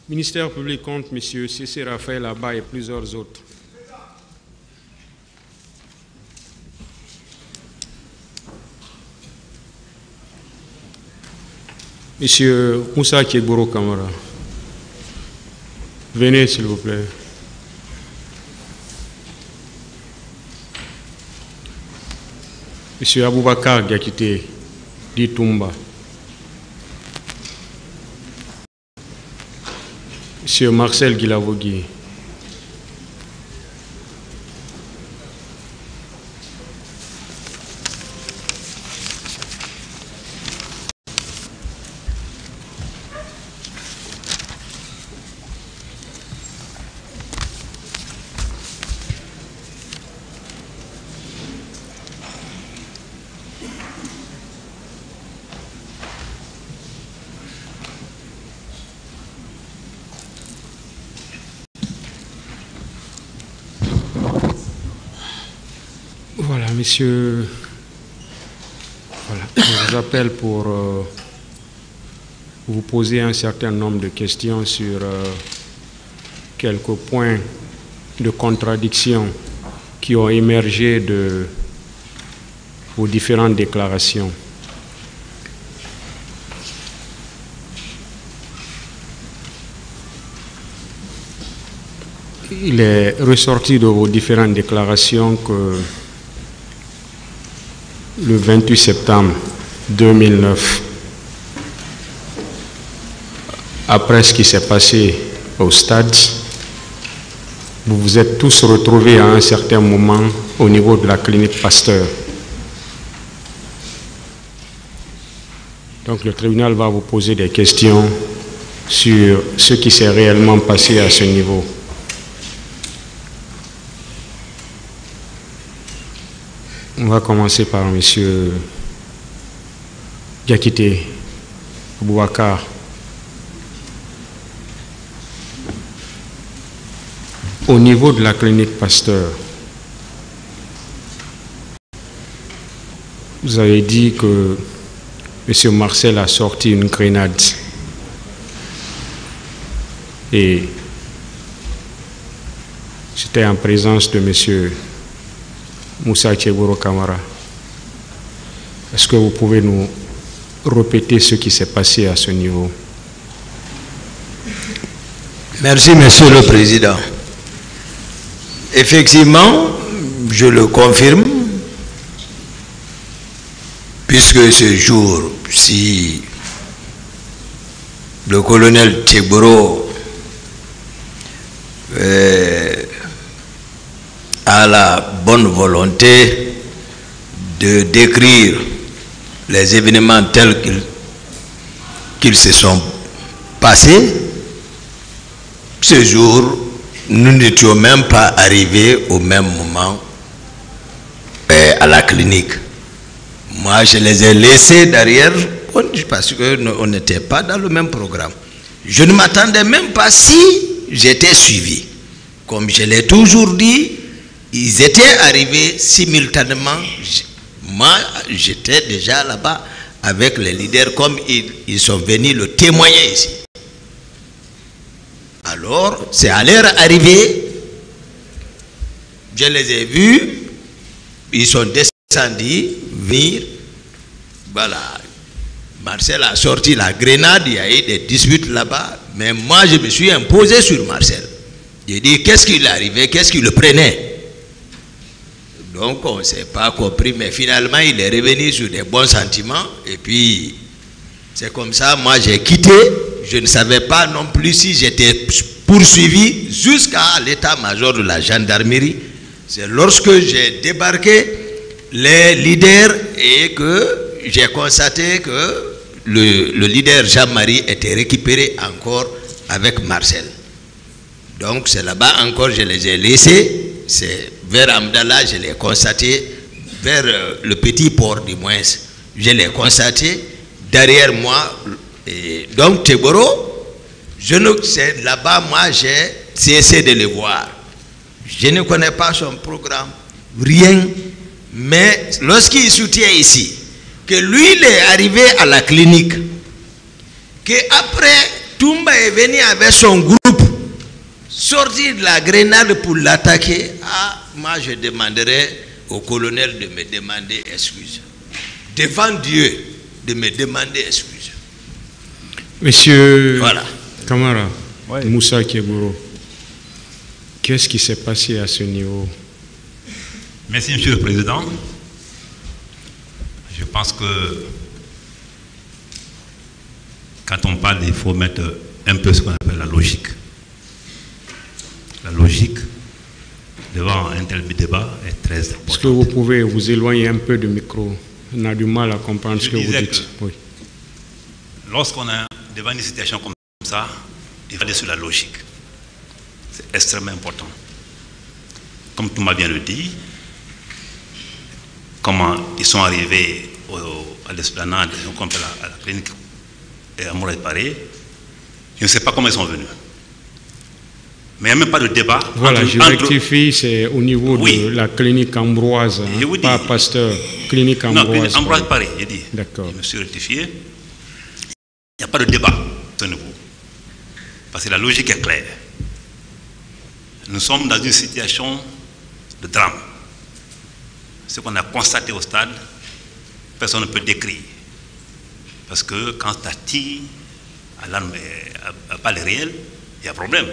Ministère public contre M. C.C. Raphaël Abba et plusieurs autres. Monsieur Moussa Tchegboro Kamara, venez s'il vous plaît. Monsieur Aboubakar Diakité, Ditumba. Monsieur Marcel Guilavogui. Voilà, messieurs, voilà, je vous appelle pour vous poser un certain nombre de questions sur quelques points de contradiction qui ont émergé de vos différentes déclarations. Il est ressorti de vos différentes déclarations que le 28 septembre 2009, après ce qui s'est passé au stade, vous vous êtes tous retrouvés à un certain moment au niveau de la clinique Pasteur. Donc le tribunal va vous poser des questions sur ce qui s'est réellement passé à ce niveau. On va commencer par M. Diakité Aboubakar. Au niveau de la clinique Pasteur, vous avez dit que M. Marcel a sorti une grenade et c'était en présence de M. Moussa Tchegboro Kamara. Est-ce que vous pouvez nous répéter ce qui s'est passé à ce niveau? Merci, Monsieur le Président. Effectivement, je le confirme, puisque ce jour, si le colonel Tchegboro a la bonne volonté de décrire les événements tels qu'ils se sont passés, ce jour, nous n'étions même pas arrivés au même moment à la clinique. Moi, je les ai laissés derrière parce qu'on n'était pas dans le même programme. Je ne m'attendais même pas si j'étais suivi. Comme je l'ai toujours dit, ils étaient arrivés simultanément. Moi, j'étais déjà là-bas avec les leaders comme ils sont venus le témoigner ici. Alors, c'est à leur arrivée, je les ai vus, ils sont descendus, venir, voilà. Marcel a sorti la grenade, il y a eu des disputes là-bas, mais moi je me suis imposé sur Marcel. J'ai dit, qu'est-ce qui est arrivé, qu'est-ce qui le prenait? Donc on ne s'est pas compris, mais finalement il est revenu sur des bons sentiments, et puis c'est comme ça, moi j'ai quitté. Je ne savais pas non plus si j'étais poursuivi jusqu'à l'état-major de la gendarmerie. C'est lorsque j'ai débarqué les leaders et que j'ai constaté que le leader Jean-Marie était récupéré encore avec Marcel. Donc c'est là-bas encore je les ai laissés. C'est vers Amdallah, je l'ai constaté, vers le petit port du moins, je l'ai constaté. Derrière moi, et donc Tchegboro, c'est là-bas, moi j'ai cessé de le voir. Je ne connais pas son programme, rien. Mais lorsqu'il soutient ici, que lui il est arrivé à la clinique, qu'après Toumba est venu avec son groupe, sortir de la grenade pour l'attaquer. Ah, moi je demanderai au colonel de me demander excuse. Devant Dieu, de me demander excuse. Monsieur Voilà. Kamara, Ouais. Moussa Keguro, qu'est-ce qui s'est passé à ce niveau? Merci, Monsieur le Président. Je pense que quand on parle, il faut mettre un peu ce qu'on appelle la logique. La logique devant un tel débat est très Est-ce que importante. vous pouvez vous éloigner un peu du micro? On a du mal à comprendre ce Je que vous disais dites. que- Oui. Lorsqu'on est devant une situation comme ça, il faut aller sur la logique. C'est extrêmement important. Comme Touma vient de dire, comment ils sont arrivés à l'esplanade, à la clinique à Mouraï Paré, je ne sais pas comment ils sont venus. Mais il n'y a même pas de débat. Voilà, entre- je entre- rectifie, c'est au niveau Oui. de la clinique Ambroise, hein, Je vous dis- pas Pasteur, clinique Non, Ambroise. Ambroise Paré, j'ai dit. D'accord. Je me suis rectifié. Il n'y a pas de débat à ce niveau. Parce que la logique est claire. Nous sommes dans une situation de drame. Ce qu'on a constaté au stade, personne ne peut décrire. Parce que quand tu tires à l'arme, à balle réelle, il y a problème.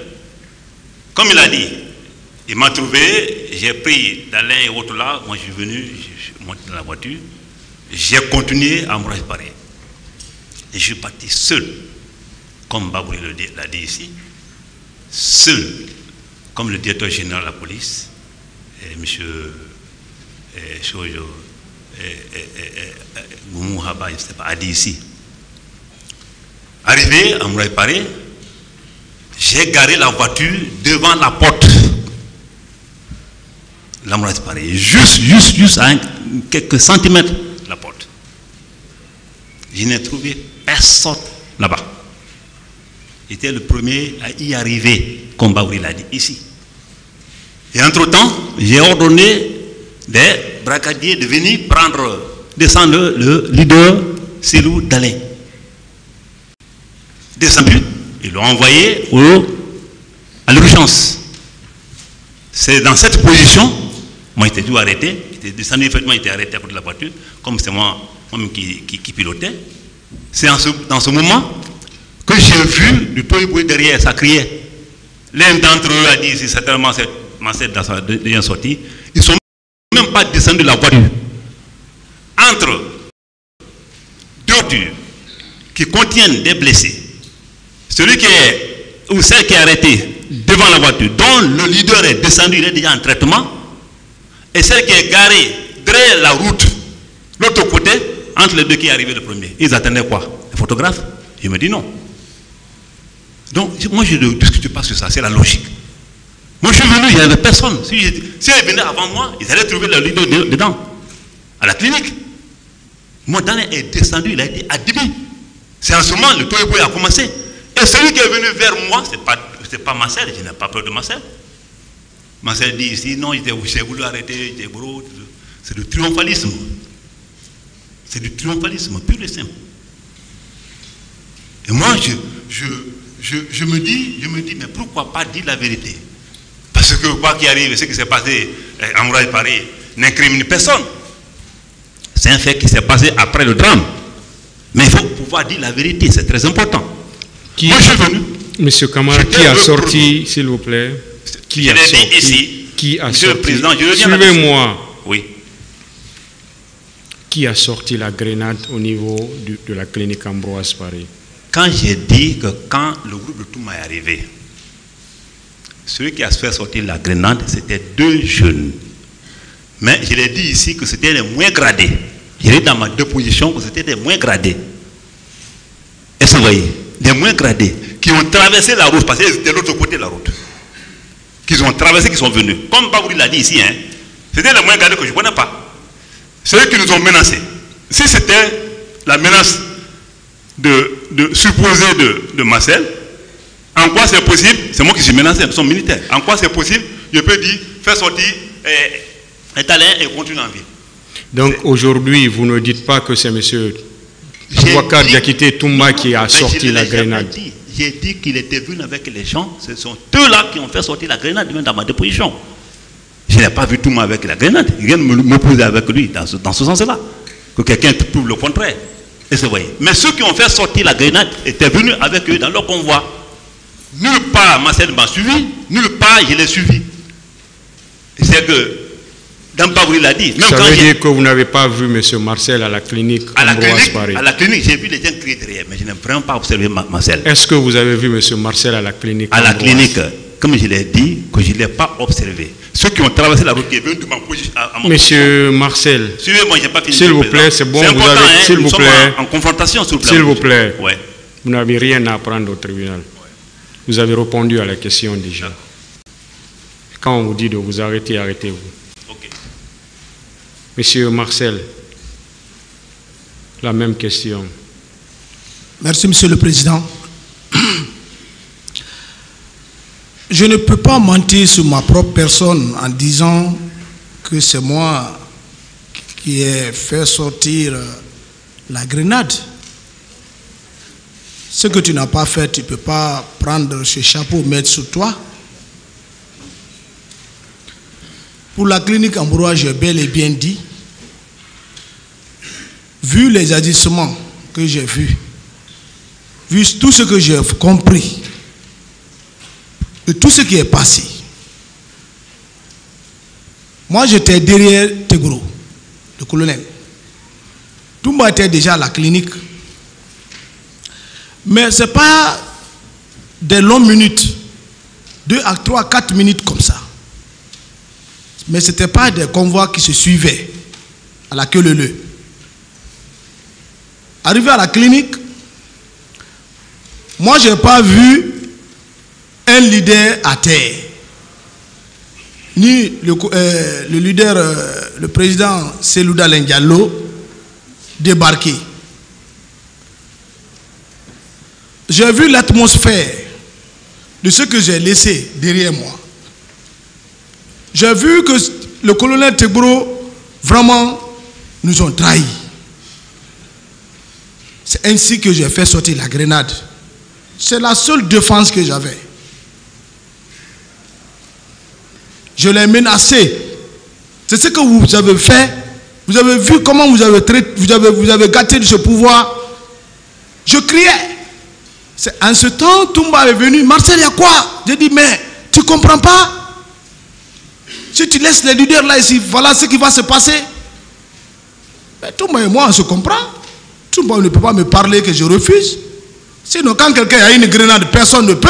Comme il a dit, il m'a trouvé, j'ai pris dans l'un et l'autre là, moi je suis venu, je suis monté dans la voiture, j'ai continué à me réparer. Et je suis parti seul, comme Babouri l'a dit ici, seul, comme le directeur général de la police, et M. Chojo, Goumou Haba, je ne sais pas, a dit ici. Arrivé à me réparer, j'ai garé la voiture devant la porte. La me réparer, juste à quelques centimètres de la porte. Je n'ai trouvé personne là-bas. J'étais le premier à y arriver, comme Baouri l'a dit ici. Et entre-temps, j'ai ordonné des brigadiers de venir descendre le leader Silou Dalin. Descendu, ils l'ont envoyé à l'urgence. C'est dans cette position, moi j'étais dû arrêter, j'étais descendu, effectivement, j'étais arrêté à côté de la voiture, comme c'est moi-même qui pilotais. C'est dans ce moment que j'ai vu du toit derrière, ça criait. L'un d'entre eux a dit, c'est certainement cette Mancette dans sa dernière sortie, ils ne sont même pas descendus de la voiture. Entre deux voitures qui contiennent des blessés, celui qui est, ou celle qui est arrêtée devant la voiture, dont le leader est descendu, il est déjà en traitement, et celle qui est garée derrière la route, l'autre côté, entre les deux qui est arrivé le premier. Ils attendaient quoi? Les photographes? Je me dis non. Donc, moi je ne discute pas sur ça, c'est la logique. Moi je suis venu, il n'y avait personne. Si ils venaient avant moi, ils allaient trouver le leader dedans, à la clinique. Moi, Daniel est descendu, il a été admis. C'est en ce moment le toit a commencé. Et celui qui est venu vers moi, ce n'est pas Marcel, je n'ai pas peur de Marcel. Marcel dit ici, non, j'ai voulu arrêter, c'est du triomphalisme. C'est du triomphalisme pur et simple. Et moi, je me dis, mais pourquoi pas dire la vérité? Parce que quoi qu'il arrive, ce qui s'est passé à Mouraï Paris n'incrimine personne. C'est un fait qui s'est passé après le drame. Mais il faut pouvoir dire la vérité, c'est très important. Moi, je suis venu. Monsieur Kamara, qui a sorti, s'il vous plaît? Qui a sorti? Ici. Qui a Monsieur sorti? le Président, je reviens Suivez-moi. Oui. Qui a sorti la grenade au niveau de la clinique Ambroise Paré? Quand j'ai dit que quand le groupe de Touma est arrivé, celui qui a fait sortir la grenade, c'était deux jeunes. Mais je l'ai dit ici que c'était les moins gradés. Je l'ai dit dans ma déposition que c'était les moins gradés. Est-ce que vous voyez? Les moins gradés qui ont traversé la route, parce qu'ils étaient de l'autre côté de la route. Qu'ils ont traversé, qui sont venus. Comme Babouri l'a dit ici, hein, c'était les moins gradés que je ne connais pas. Ceux qui nous ont menacés. Si c'était la menace supposée de Marcel, en quoi c'est possible? C'est moi qui suis menacé, nous sommes militaires. En quoi c'est possible? Je peux dire, faire sortir un talent et continuer en vie. Donc aujourd'hui, vous ne dites pas que c'est M. Abouakar Diakité Touma qui a sorti la grenade. j'ai dit qu'il était venu avec les gens. Ce sont eux-là qui ont fait sortir la grenade, même dans ma déposition. Je n'ai pas vu tout le monde avec la grenade. Il vient de m'opposer avec lui dans ce sens-là. Que quelqu'un prouve le contraire. Et c'est vrai. Mais ceux qui ont fait sortir la grenade étaient venus avec eux dans leur convoi. Nulle part Marcel m'a suivi, nulle part je l'ai suivi. C'est que, dans Baouri l'a dit. Même ça quand veut dire que vous n'avez pas vu M. Marcel à la clinique à la clinique, j'ai vu les gens crier derrière, mais je n'ai vraiment pas observé Marcel. Est-ce que vous avez vu M. Marcel à la clinique? À la clinique, comme je l'ai dit, que je ne l'ai pas observé. Ceux qui ont traversé la route qui est venu de ma position. Monsieur Marcel, suivez-moi, j'ai pas fini. S'il vous plaît, c'est bon, vous avez. S'il vous plaît. En confrontation, s'il vous plaît. S'il vous plaît. Ouais. Vous n'avez rien à apprendre au tribunal. Vous avez répondu à la question déjà. Quand on vous dit de vous arrêter, arrêtez-vous. Okay. Monsieur Marcel, la même question. Merci, Monsieur le Président. Je ne peux pas mentir sur ma propre personne en disant que c'est moi qui ai fait sortir la grenade. Ce que tu n'as pas fait, tu ne peux pas prendre ce chapeau, mettre sur toi. Pour la clinique Ambroise, j'ai bel et bien dit, vu les agissements que j'ai vus, vu tout ce que j'ai compris, et tout ce qui est passé, moi j'étais derrière Tegro, le colonel. Toumba était déjà à la clinique. Mais ce n'est pas des longues minutes, 2 à 3, 4 minutes comme ça. Mais ce n'était pas des convois qui se suivaient à la queue leu. Arrivé à la clinique, moi je n'ai pas vu un leader à terre, ni le leader, le président Selouda Lendialo débarquer. J'ai vu l'atmosphère de ce que j'ai laissé derrière moi. J'ai vu que le colonel Tegro vraiment nous ont trahis. C'est ainsi que j'ai fait sortir la grenade. C'est la seule défense que j'avais. Je l'ai menacé. C'est ce que vous avez fait. Vous avez vu comment vous avez gâté de ce pouvoir. Je criais. En ce temps, Toumba est venu. Marcel, il y a quoi? J'ai dit, mais tu ne comprends pas? Si tu laisses les leaders là ici, voilà ce qui va se passer. Mais Toumba et moi, on se comprend. Toumba ne peut pas me parler que je refuse. Sinon, quand quelqu'un a une grenade, personne ne peut.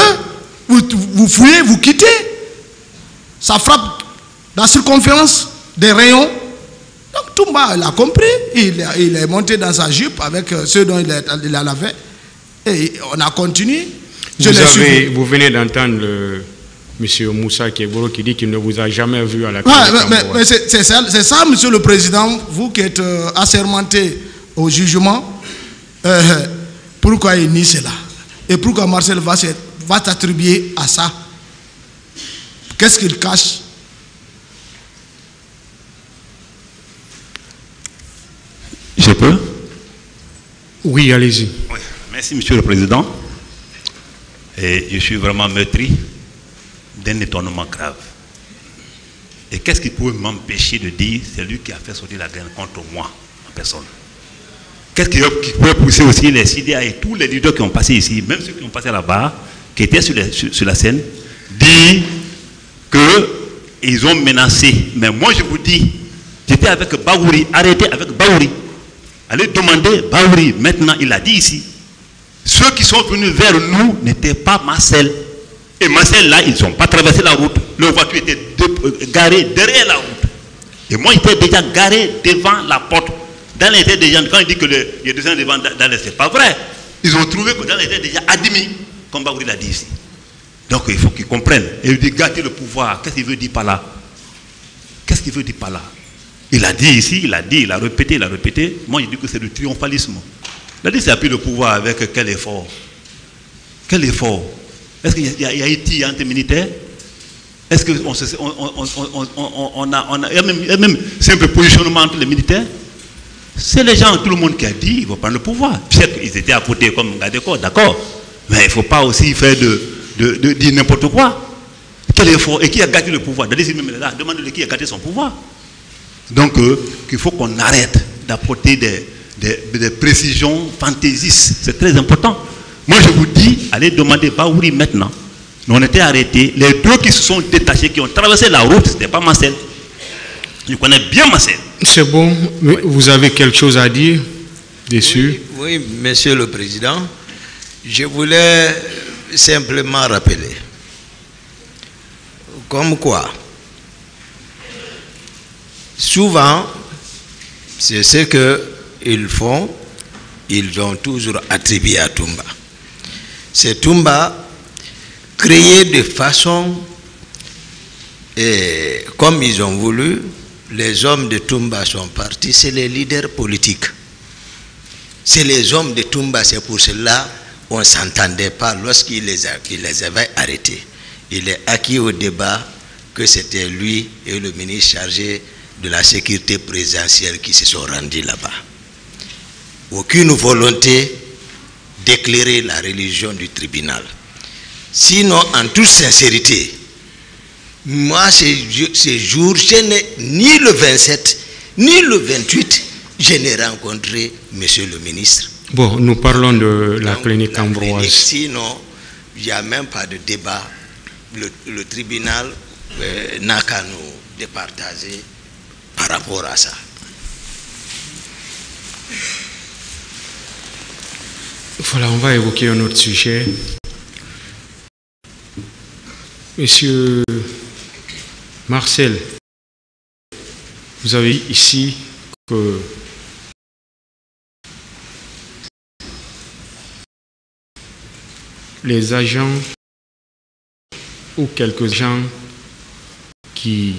Vous fouillez, vous quittez. Ça frappe dans la circonférence des rayons. Donc Toumba, il a compris. Il est monté dans sa jupe avec ceux dont il a lavé. Et on a continué. Vous venez d'entendre M. Moussa Keboro qui dit qu'il ne vous a jamais vu à la clinique. Mais c'est ça, Monsieur le Président, vous qui êtes assermenté au jugement, pourquoi il nie cela? Et pourquoi Marcel va t'attribuer à ça? Qu'est-ce qu'il cache? Je peux? Oui, allez-y. Oui. Merci, Monsieur le Président. Et je suis vraiment meurtri d'un étonnement grave. Et qu'est-ce qui pouvait m'empêcher de dire c'est lui qui a fait sortir la grenade contre moi, en personne? Qu'est-ce qui pouvait pousser aussi les CDA et tous les leaders qui ont passé ici, même ceux qui ont passé là-bas, qui étaient sur la scène, dire qu'ils ont menacé. Mais moi, je vous dis, j'étais avec Baouri, arrêté avec Baouri. Allez demander Baouri. Maintenant, il a dit ici. Ceux qui sont venus vers nous n'étaient pas Marcel. Et Marcel, là, ils n'ont pas traversé la route. Leur voiture était garée derrière la route. Et moi, j'étais déjà garé devant la porte. Dans les têtes des gens, quand il dit que les descendent devant, c'est pas vrai. Ils ont trouvé que dans les têtes déjà admis, comme Baouri l'a dit ici. Donc, il faut qu'ils comprennent. Et il dit gâter le pouvoir. Qu'est-ce qu'il veut dire par là? Qu'est-ce qu'il veut dire par là? Il a dit ici, il a répété. Moi, je dis que c'est du triomphalisme. Il a dit c'est appui le pouvoir avec quel effort? Quel effort? Est-ce qu'il y a Haïti anti-militaire? Est-ce qu'il y a même simple positionnement entre les militaires? C'est les gens, tout le monde qui a dit, ils vont prendre le pouvoir. Ils étaient à côté comme Gadeko, d'accord. Mais il ne faut pas aussi faire de dire n'importe quoi. Quel effort? Et qui a gâté le pouvoir? Demande-le qui a gâté son pouvoir. Donc, il faut qu'on arrête d'apporter des précisions fantaisistes. C'est très important. Moi, je vous dis, allez demander Baouri maintenant. Nous, on était arrêtés. Les deux qui se sont détachés, qui ont traversé la route, ce n'était pas Marcel. Je connais bien Marcel. C'est bon. Oui. Vous avez quelque chose à dire dessus? Oui, Monsieur le Président. Je voulais simplement rappeler. Comme quoi, souvent, c'est ce qu'ils font, ils ont toujours attribué à Toumba. C'est Toumba créé de façon, comme ils ont voulu, les hommes de Toumba sont partis, c'est les leaders politiques. C'est les hommes de Toumba, c'est pour cela qu'on ne s'entendait pas lorsqu'il les avait arrêtés. Il est acquis au débat que c'était lui et le ministre chargé de la sécurité présidentielle qui se sont rendus là-bas. Aucune volonté d'éclairer la religion du tribunal. Sinon, en toute sincérité, moi, ces jours, ni le 27, ni le 28, je n'ai rencontré monsieur le ministre. Bon, nous parlons de la clinique Ambroise. Sinon, il n'y a même pas de débat. Le tribunal n'a qu'à nous départager par rapport à ça. Voilà, on va évoquer un autre sujet. Monsieur Marcel, vous avez ici que les agents ou quelques agents qui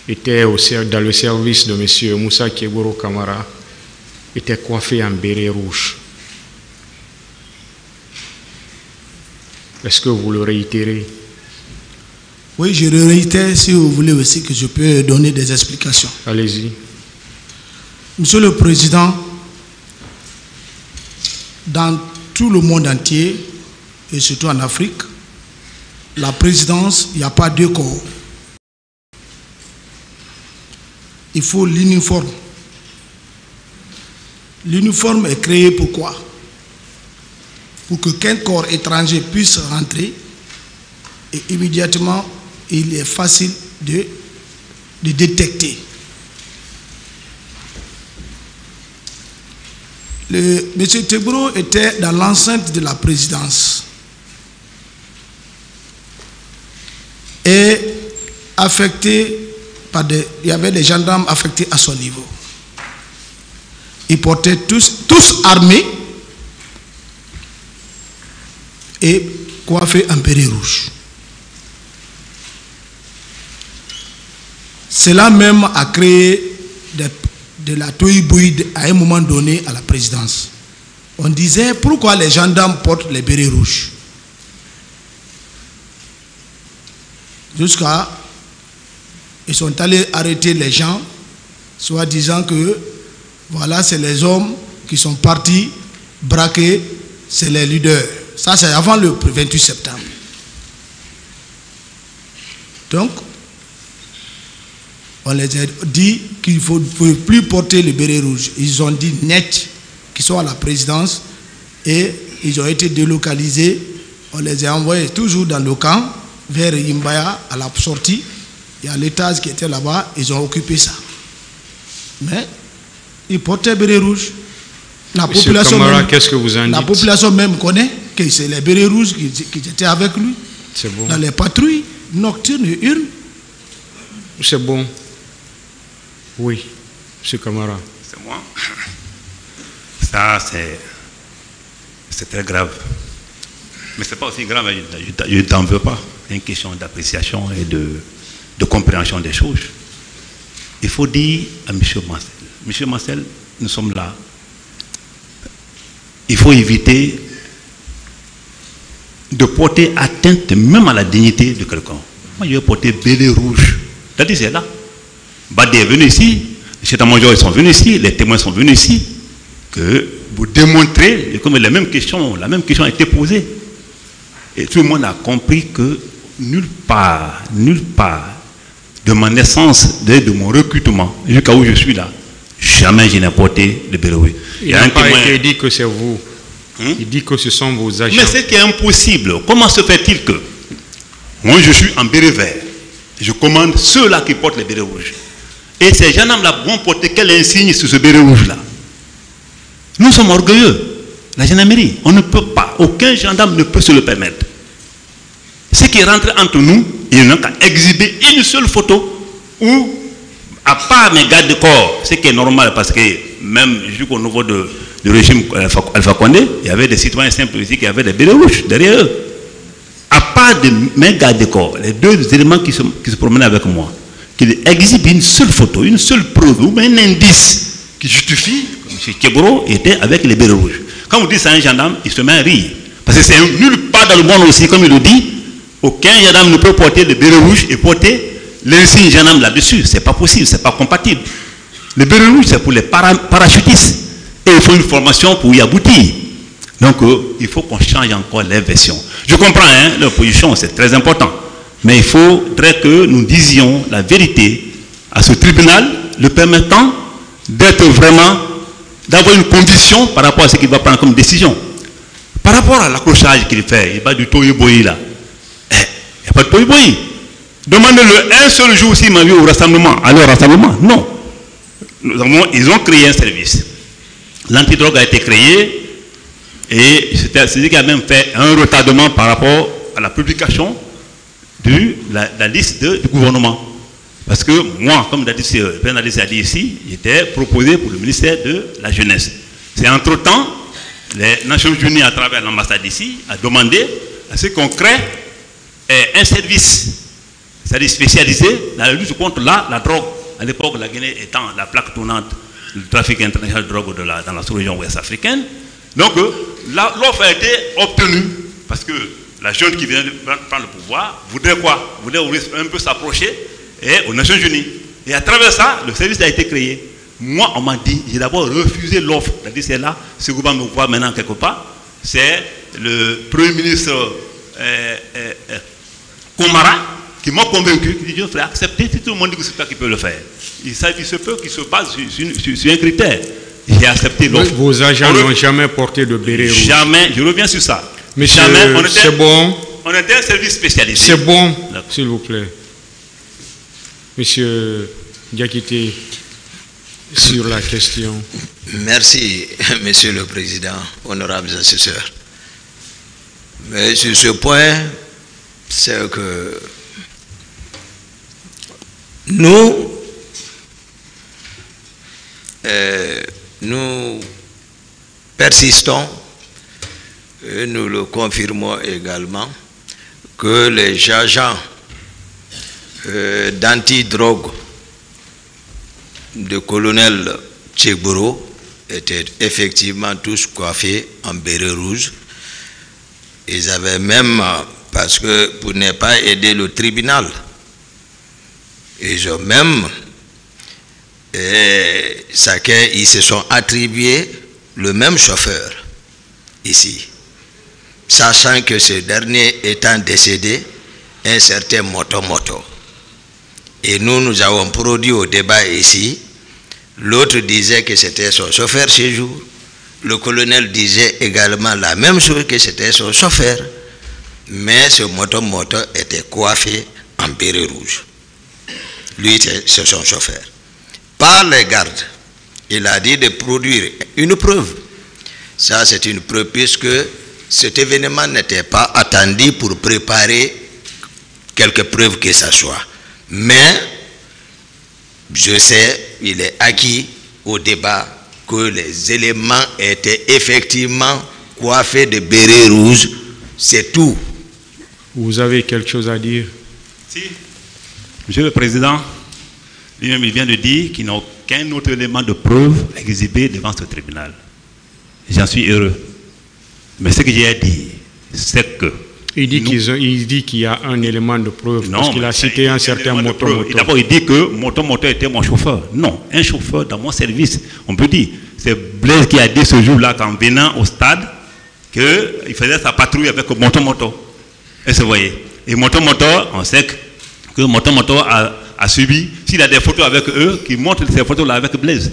étaient dans le service de M. Moussa Keboro Kamara étaient coiffés en béret rouge. Est-ce que vous le réitérez? Oui, je le réitère si vous voulez aussi que je peux donner des explications. Allez-y. Monsieur le Président, dans tout le monde entier, et surtout en Afrique, la présidence, il n'y a pas deux corps. Il faut l'uniforme. L'uniforme est créé pourquoi? Pour que qu'un corps étranger puisse rentrer et immédiatement il est facile de détecter. M. Tegboro était dans l'enceinte de la présidence et affecté par il y avait des gendarmes affectés à son niveau. Ils portaient tous armés et coiffés en béret rouge. Cela même a créé de la tohu-bohu à un moment donné à la présidence. On disait pourquoi les gendarmes portent les bérets rouges. Jusqu'à ils sont allés arrêter les gens, soit disant que voilà, c'est les hommes qui sont partis braquer, c'est les leaders. Ça, c'est avant le 28 septembre. Donc, on les a dit qu'il ne faut plus porter le béret rouge. Ils ont dit net qu'ils sont à la présidence et ils ont été délocalisés. On les a envoyés toujours dans le camp, vers Imbaya, à la sortie. Il y a l'étage qui était là-bas, ils ont occupé ça. Mais ils portaient le béret rouge. La population Kamara, qu'est-ce que vous en dites? La population même connaît que c'est les bérets rouges qui étaient avec lui. C'est bon. Dans les patrouilles nocturnes et urnes. C'est bon. Oui, M. Kamara. C'est moi. Ça, c'est très grave. Mais ce n'est pas aussi grave, je ne t'en veux pas. C'est une question d'appréciation et de compréhension des choses. Il faut dire à M. Marcel, M. Marcel, nous sommes là. Il faut éviter de porter atteinte même à la dignité de quelqu'un. Moi, je vais porter béret rouge. C'est-à-dire, c'est là. Badé est venu ici, les états-majors sont venus ici, les témoins sont venus ici, que vous démontrez, comme la même question a été posée. Et tout le monde a compris que nulle part, de ma naissance, de mon recrutement, jusqu'à où je suis là, jamais je n'ai porté le béret rouge. Il n'a pas été dit que c'est vous. Il dit que ce sont vos agents. Mais c'est qui est impossible. Comment se fait-il que moi je suis en béret vert, je commande ceux-là qui portent les bérets rouges. Et ces gendarmes-là vont porter quel insigne sur ce béret rouge-là? Nous sommes orgueilleux. La gendarmerie, on ne peut pas, aucun gendarme ne peut se le permettre. Ce qui rentre entre nous, il n'a qu'à exhiber une seule photo où, à part mes gardes de corps, ce qui est normal parce que même jusqu'au niveau du régime Alpha Condé, il y avait des citoyens simples ici qui avaient des bérets rouges derrière eux. À part de mes gardes de corps, les deux éléments qui se promenaient avec moi, qu'ils exhibent une seule photo, une seule preuve ou un indice qui justifie que M. Keboro était avec les bérets rouges. Quand vous dites ça à un gendarme, il se met à rire. Parce que c'est nulle part dans le monde aussi, comme il le dit, aucun gendarme ne peut porter le béret rouge et porter l'insigne gendarme là-dessus. C'est pas possible, c'est pas compatible. Le béret rouge, c'est pour les parachutistes. Et il faut une formation pour y aboutir. Donc, il faut qu'on change encore les versions. Je comprends, hein, leur position, c'est très important. Mais il faudrait que nous disions la vérité à ce tribunal, le permettant d'être vraiment, d'avoir une condition par rapport à ce qu'il va prendre comme décision. Par rapport à l'accrochage qu'il fait, il n'y a pas du toyi-boyi là. Il n'y a pas de toyi-boyi. Demandez-le un seul jour s'il m'a vu au rassemblement. Alors, rassemblement, non. Ils ont créé un service. L'antidrogue a été créé et c'est lui qui a même fait un retardement par rapport à la publication de la liste du gouvernement. Parce que moi, comme le président a dit ici, j'étais proposé pour le ministère de la Jeunesse. C'est entre-temps, les Nations Unies, à travers l'ambassade ici, a demandé à ce qu'on crée un service, c'est-à-dire spécialisé dans la lutte contre la drogue. À l'époque, la Guinée étant la plaque tournante du trafic international de drogue dans la sous-région ouest africaine. Donc, l'offre a été obtenue parce que la jeune qui vient de prendre le pouvoir voudrait quoi? Voudrait un peu s'approcher aux Nations Unies. Et à travers ça, le service a été créé. Moi, on m'a dit, j'ai d'abord refusé l'offre. C'est-à-dire, c'est là, ce gouvernement me voit maintenant quelque part. C'est le Premier ministre Komara qui m'a convaincu, qui dit, je ferai accepter si tout le monde dit que c'est toi qui peux le faire. Il se peut qu'il se base sur un critère. J'ai accepté l'offre. Vos agents n'ont jamais porté de béret rouge. Jamais, je reviens sur ça. Monsieur, c'est bon. On était un service spécialisé. C'est bon, s'il vous plaît. Monsieur Diakité, sur la question. Merci, Monsieur le Président, honorables assesseurs. Mais sur ce point, c'est que nous persistons, et nous le confirmons également, que les agents d'antidrogue de colonel Tchegboro étaient effectivement tous coiffés en béret rouge. Ils avaient même, parce que pour ne pas aider le tribunal, ils ont même, ils se sont attribués le même chauffeur ici, sachant que ce dernier étant décédé, un certain Moto. Et nous avons produit au débat ici, l'autre disait que c'était son chauffeur chez jour, le colonel disait également la même chose, que c'était son chauffeur, mais ce Moto était coiffé en béret rouge. Lui, c'est son chauffeur. Par les gardes, il a dit de produire une preuve. Ça, c'est une preuve puisque cet événement n'était pas attendu pour préparer quelques preuves que ce soit. Mais, je sais, il est acquis au débat que les éléments étaient effectivement coiffés de béret rouge. C'est tout. Vous avez quelque chose à dire? Si. Monsieur le Président, lui-même, il vient de dire qu'il n'a aucun autre élément de preuve exhibé devant ce tribunal. J'en suis heureux. Mais ce que j'ai à dire, c'est que... Il dit qu'il y a un élément de preuve, non, parce qu'il a cité un certain Moto. D'abord, il dit que Moto était mon chauffeur. Non, un chauffeur dans mon service. On peut dire, c'est Blaise qui a dit ce jour-là, qu'en venant au stade, qu'il faisait sa patrouille avec Moto. Et se voyait. Et Moto, on sait que Moto a subi, s'il a des photos avec eux, qui montrent ces photos-là avec Blaise.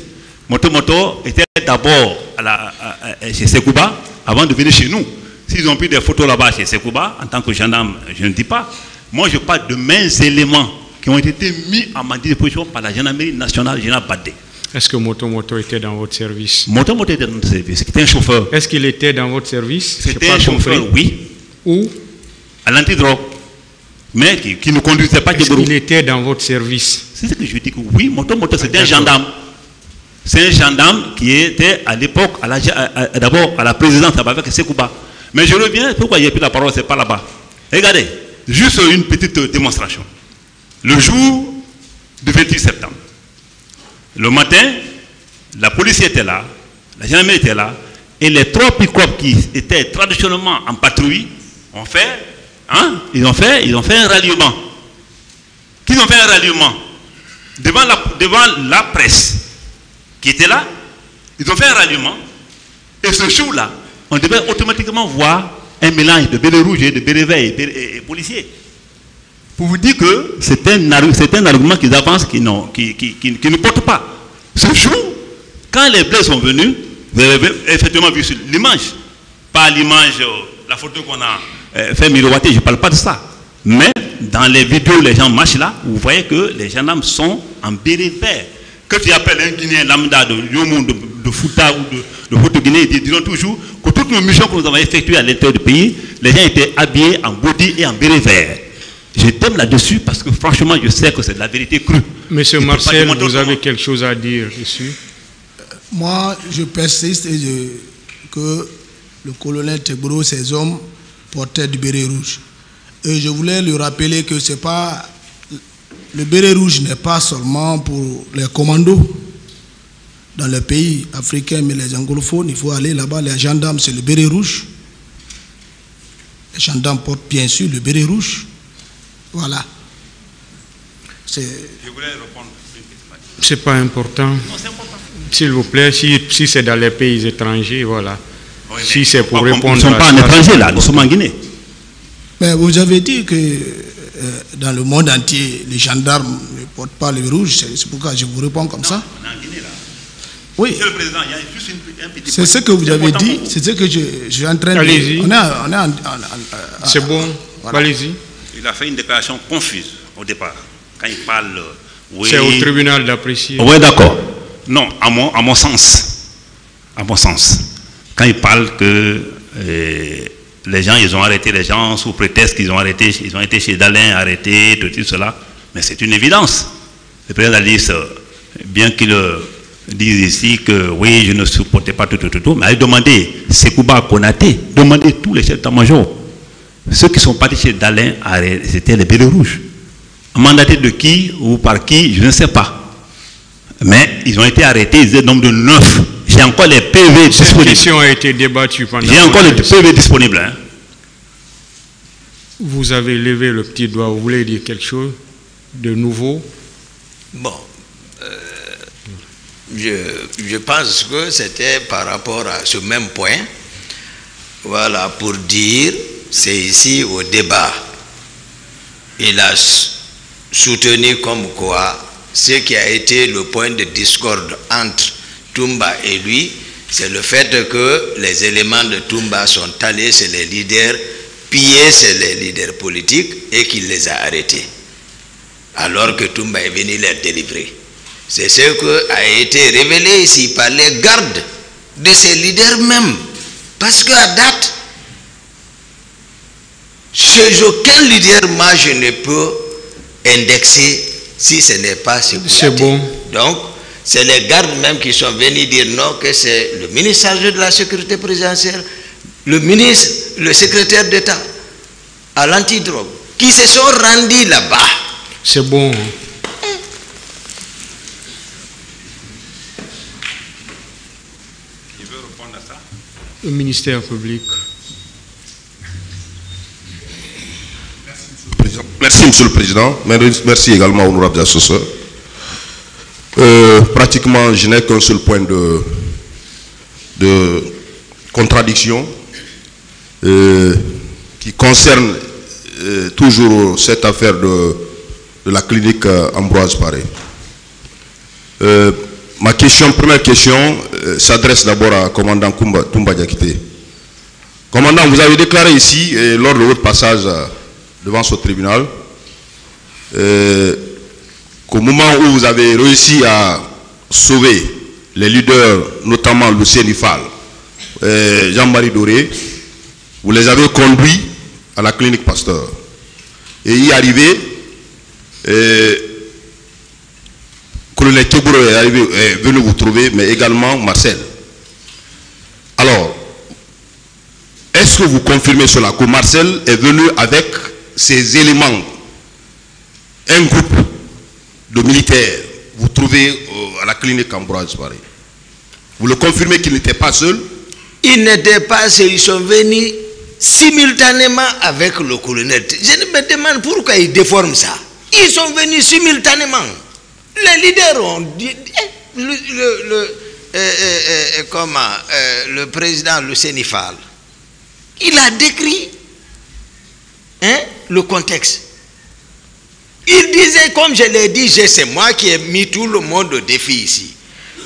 Moto était d'abord chez Sekouba avant de venir chez nous. S'ils ont pris des photos là-bas chez Sekouba, en tant que gendarme, je ne dis pas. Moi, je parle de mains éléments qui ont été mis à ma disposition par la gendarmerie nationale générale Badé. Est-ce que Moto était dans votre service? Moto était dans notre service. C'était un chauffeur. Est-ce qu'il était dans votre service? C'était un chauffeur, oui. Où? À l'antidrogue. Mais qui ne conduisait pas de Est-ce qu'il était dans votre service? C'est ce que je dis que oui, Moto c'était un gendarme. C'est un gendarme qui était à l'époque, d'abord à la présidence avec Sekouba. Mais je reviens, pourquoi j'ai pris la parole, c'est pas là-bas. Regardez, juste une petite démonstration. Le jour du 28 septembre, le matin, la police était là, la gendarmerie était là, et les 3 pick-up qui étaient traditionnellement en patrouille ont fait, ils ont fait un ralliement. Qu'ils ont fait un ralliement devant la presse qui était là, ils ont fait un ralliement, et ce jour-là, on devait automatiquement voir un mélange de bérets rouges et de bérets verts et policiers. Pour vous dire que c'est un argument qu'ils avancent qui ne porte pas. Ce jour, quand les blés sont venus, vous avez effectivement vu l'image. Pas l'image, la photo qu'on a fait miroiter, je ne parle pas de ça. Mais dans les vidéos, les gens marchent là, vous voyez que les gendarmes sont en béret vert. Que tu appelles un Guinéen lambda de Yomou, de Fouta ou de Haute-Guinée, ils diront toujours que toutes nos missions que nous avons effectuées à l'intérieur du pays, les gens étaient habillés en body et en béret vert. Je t'aime là-dessus parce que franchement, je sais que c'est de la vérité crue. Monsieur Marcel, vous avez quelque chose à dire dessus? Moi, je persiste que le colonel Tegboro, ses hommes portaient du béret rouge. Et je voulais lui rappeler que c'est pas... Le béret rouge n'est pas seulement pour les commandos dans le pays africain, mais les anglophones, il faut aller là-bas, les gendarmes, c'est le béret rouge. Les gendarmes portent bien sûr le béret rouge. Voilà. Je voulais répondre. C'est pas important. Non, c'est important. S'il vous plaît, si c'est dans les pays étrangers, voilà. Oui, si c'est pour répondre. Nous ne sommes pas en étranger là, nous sommes en Guinée. Mais vous avez dit que dans le monde entier, les gendarmes ne portent pas le rouge. C'est pourquoi je vous réponds comme ça. On est en Guinée là. Oui. Monsieur le Président, il y a juste un petit point. C'est ce que vous avez dit, c'est ce que je suis en train de dire. Allez-y. C'est bon, voilà. Allez-y. Il a fait une déclaration confuse au départ. Quand il parle... Oui. C'est au tribunal d'apprécier. Oui, d'accord. Non, à mon sens. À mon sens. Quand il parle que les gens, ils ont arrêté les gens sous prétexte qu'ils ont arrêté, ils ont été chez Dalin, arrêtés, tout cela. Mais c'est une évidence. Le président Alice, bien qu'il dise ici que oui, je ne supportais pas tout, mais allez demander Sekouba Konaté, demandez tous les chefs d'état-major. Ceux qui sont partis chez Dalin, c'était les bérets rouges. Mandatés de qui ou par qui, je ne sais pas. Mais ils ont été arrêtés, ils étaient nombre de 9. J'ai encore les PV disponibles. Cette question a été débattue pendant... J'ai encore les PV disponibles. Hein. Vous avez levé le petit doigt, vous voulez dire quelque chose de nouveau? Bon, je pense que c'était par rapport à ce même point. Voilà, pour dire, c'est ici au débat. Il a soutenu comme quoi ce qui a été le point de discorde entre Toumba et lui, c'est le fait que les éléments de Toumba sont allés chez les leaders, pillés chez les leaders politiques et qu'il les a arrêtés. Alors que Toumba est venu les délivrer. C'est ce qui a été révélé ici par les gardes de ces leaders même. Parce qu'à date, chez aucun leader, moi je ne peux indexer si ce n'est pas ce que c'est bon. Donc, c'est les gardes même qui sont venus dire non, que c'est le ministre chargé de la sécurité présidentielle, le ministre, le secrétaire d'État à l'antidrogue, qui se sont rendus là-bas. C'est bon. Il veut répondre à ça. Le ministère public. Merci, Monsieur le Président. Merci également aux honorables assesseurs. Pratiquement, je n'ai qu'un seul point de contradiction qui concerne toujours cette affaire de la clinique Ambroise Paré. Ma première question, s'adresse d'abord à commandant Toumba Diakité. Commandant, vous avez déclaré ici, lors de votre passage devant ce tribunal, qu'au moment où vous avez réussi à sauver les leaders, notamment Lucien Ifal, Jean-Marie Doré, vous les avez conduits à la clinique Pasteur. Et y arrivé, colonel Kebouro est venu vous trouver, mais également Marcel. Alors, est-ce que vous confirmez cela, que Marcel est venu avec ses éléments, un groupe de militaires, vous trouvez à la clinique Ambroise Paré? Vous le confirmez qu'il n'était pas seul? Ils n'étaient pas seuls, ils sont venus simultanément avec le colonel. Je me demande pourquoi ils déforment ça. Ils sont venus simultanément. Les leaders ont dit, le président Lucien Ifal, il a décrit le contexte. Il disait, comme je l'ai dit, c'est moi qui ai mis tout le monde au défi ici.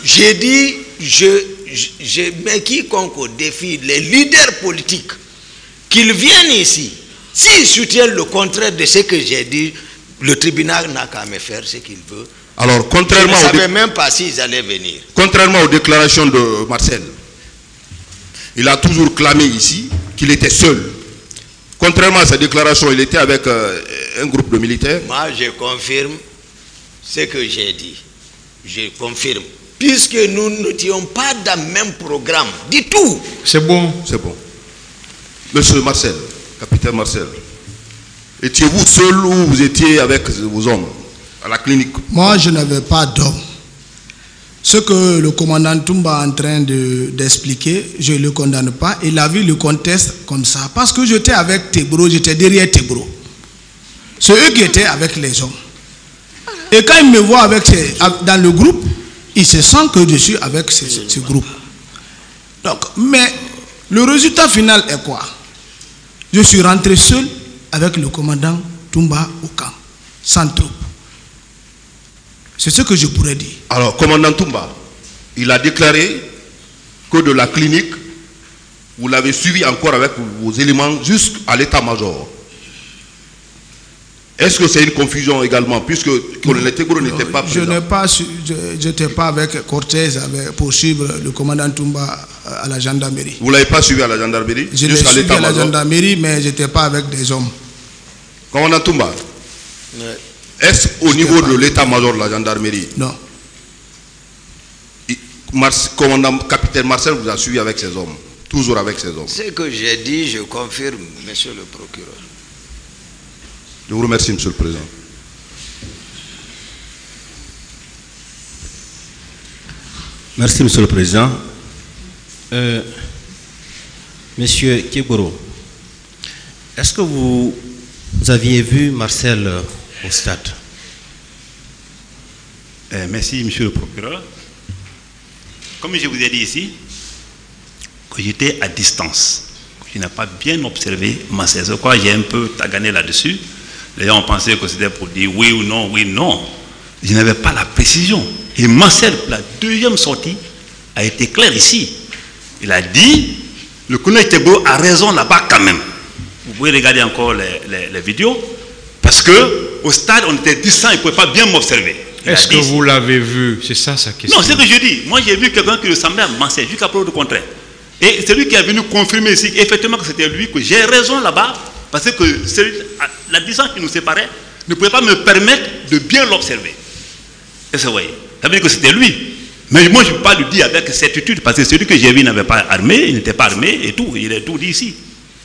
J'ai dit, je mets quiconque au défi, les leaders politiques, qu'ils viennent ici. S'ils soutiennent le contraire de ce que j'ai dit, le tribunal n'a qu'à me faire ce qu'il veut. Alors, contrairement je ne savais même pas s'ils allaient venir. Contrairement aux déclarations de Marcel, il a toujours clamé ici qu'il était seul. Contrairement à sa déclaration, il était avec un groupe de militaires. Moi, je confirme ce que j'ai dit. Je confirme. Puisque nous n'étions pas dans le même programme, du tout. C'est bon. C'est bon. Monsieur Marcel, capitaine Marcel, étiez-vous seul ou vous étiez avec vos hommes à la clinique? Moi, je n'avais pas d'homme. Ce que le commandant Toumba est en train d'expliquer, je ne le condamne pas. Il a vu le contexte comme ça. Parce que j'étais avec Tebro, j'étais derrière Tebro. C'est eux qui étaient avec les hommes. Et quand ils me voient dans le groupe, ils se sentent que je suis avec ce groupe. Donc, mais le résultat final est quoi? Je suis rentré seul avec le commandant Toumba au camp, sans troupe. C'est ce que je pourrais dire. Alors, commandant Toumba, il a déclaré que de la clinique, vous l'avez suivi encore avec vos éléments jusqu'à l'état-major. Est-ce que c'est une confusion également, puisque le Tegoro n'était pas présent? Je n'étais pas avec Cortez pour suivre le commandant Toumba à la gendarmerie. Vous ne l'avez pas suivi à la gendarmerie? Je l'ai suivi à la gendarmerie, mais je n'étais pas avec des hommes. Commandant Toumba, est-ce au niveau de l'état-major de la gendarmerie? Non. Commandant capitaine Marcel vous a suivi avec ses hommes, toujours avec ses hommes. Ce que j'ai dit, je confirme, monsieur le procureur. Je vous remercie, monsieur le président. Merci, monsieur le président. Monsieur Kebouro, est-ce que vous aviez vu Marcel au stade? Merci, monsieur le procureur. Comme je vous ai dit ici, que j'étais à distance, que je n'ai pas bien observé Marcel. Je crois que j'ai un peu tagané là-dessus. Les gens ont pensé que c'était pour dire oui ou non, oui, non. Je n'avais pas la précision. Et Marcel, la deuxième sortie, a été claire ici. Il a dit, le colonel Tebo a raison là-bas quand même. Vous pouvez regarder encore les vidéos. Parce qu'au stade, on était distants, il ne pouvait pas bien m'observer. Est-ce que vous l'avez vu? C'est ça sa question. Non, c'est ce que je dis. Moi, j'ai vu quelqu'un qui ressemblait à Marcel, jusqu'à preuve du contraire. Et c'est lui qui est venu confirmer ici, effectivement, que c'était lui, que j'ai raison là-bas, parce que la distance qui nous séparait ne pouvait pas me permettre de bien l'observer. Est-ce que vous voyez? Ça veut dire que c'était lui. Mais moi, je ne peux pas le dire avec certitude, parce que celui que j'ai vu n'avait pas armé, il n'était pas armé et tout. Il est tout dit ici.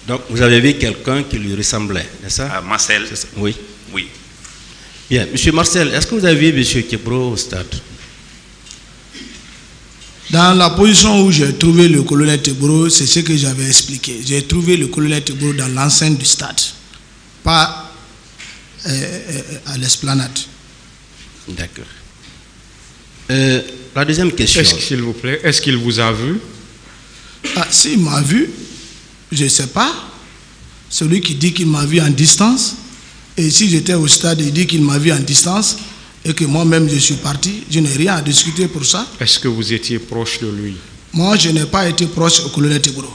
Donc, vous avez vu quelqu'un qui lui ressemblait, n'est-ce ça? Marcel. Oui. Oui. Bien. Monsieur Marcel, est-ce que vous avez vu monsieur Kebro au stade? Dans la position où j'ai trouvé le colonel Tebro, c'est ce que j'avais expliqué. J'ai trouvé le colonel Tebro dans l'enceinte du stade, pas à l'esplanade. D'accord. La deuxième question. S'il vous plaît, est-ce qu'il vous a vu? Ah, s'il m'a vu, je ne sais pas. celui qui dit qu'il m'a vu en distance, et si j'étais au stade, il dit qu'il m'a vu en distance, et que moi-même je suis parti, je n'ai rien à discuter pour ça. Est-ce que vous étiez proche de lui? Moi, je n'ai pas été proche au colonel Tegboro.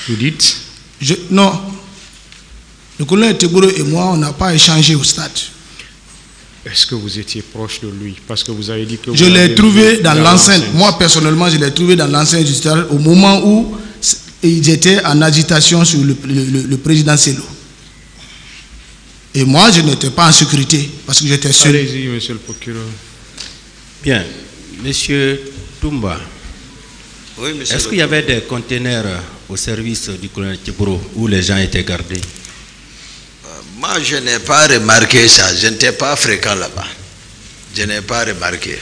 Vous dites? Non. Le colonel Tegboro et moi, on n'a pas échangé au stade. Est-ce que vous étiez proche de lui? Parce que vous avez dit que... Je l'ai trouvé dans l'enceinte. Moi, personnellement, je l'ai trouvé dans l'enceinte judiciaire au moment où ils étaient en agitation sur le président Sello. Et moi, je n'étais pas en sécurité parce que j'étais seul. Allez-y, monsieur le procureur. Bien. Monsieur Toumba, Oui, monsieur. est-ce qu'il y avait des conteneurs au service du colonel Tegboro où les gens étaient gardés? Moi, je n'ai pas remarqué ça. Je n'étais pas fréquent là-bas. Je n'ai pas remarqué.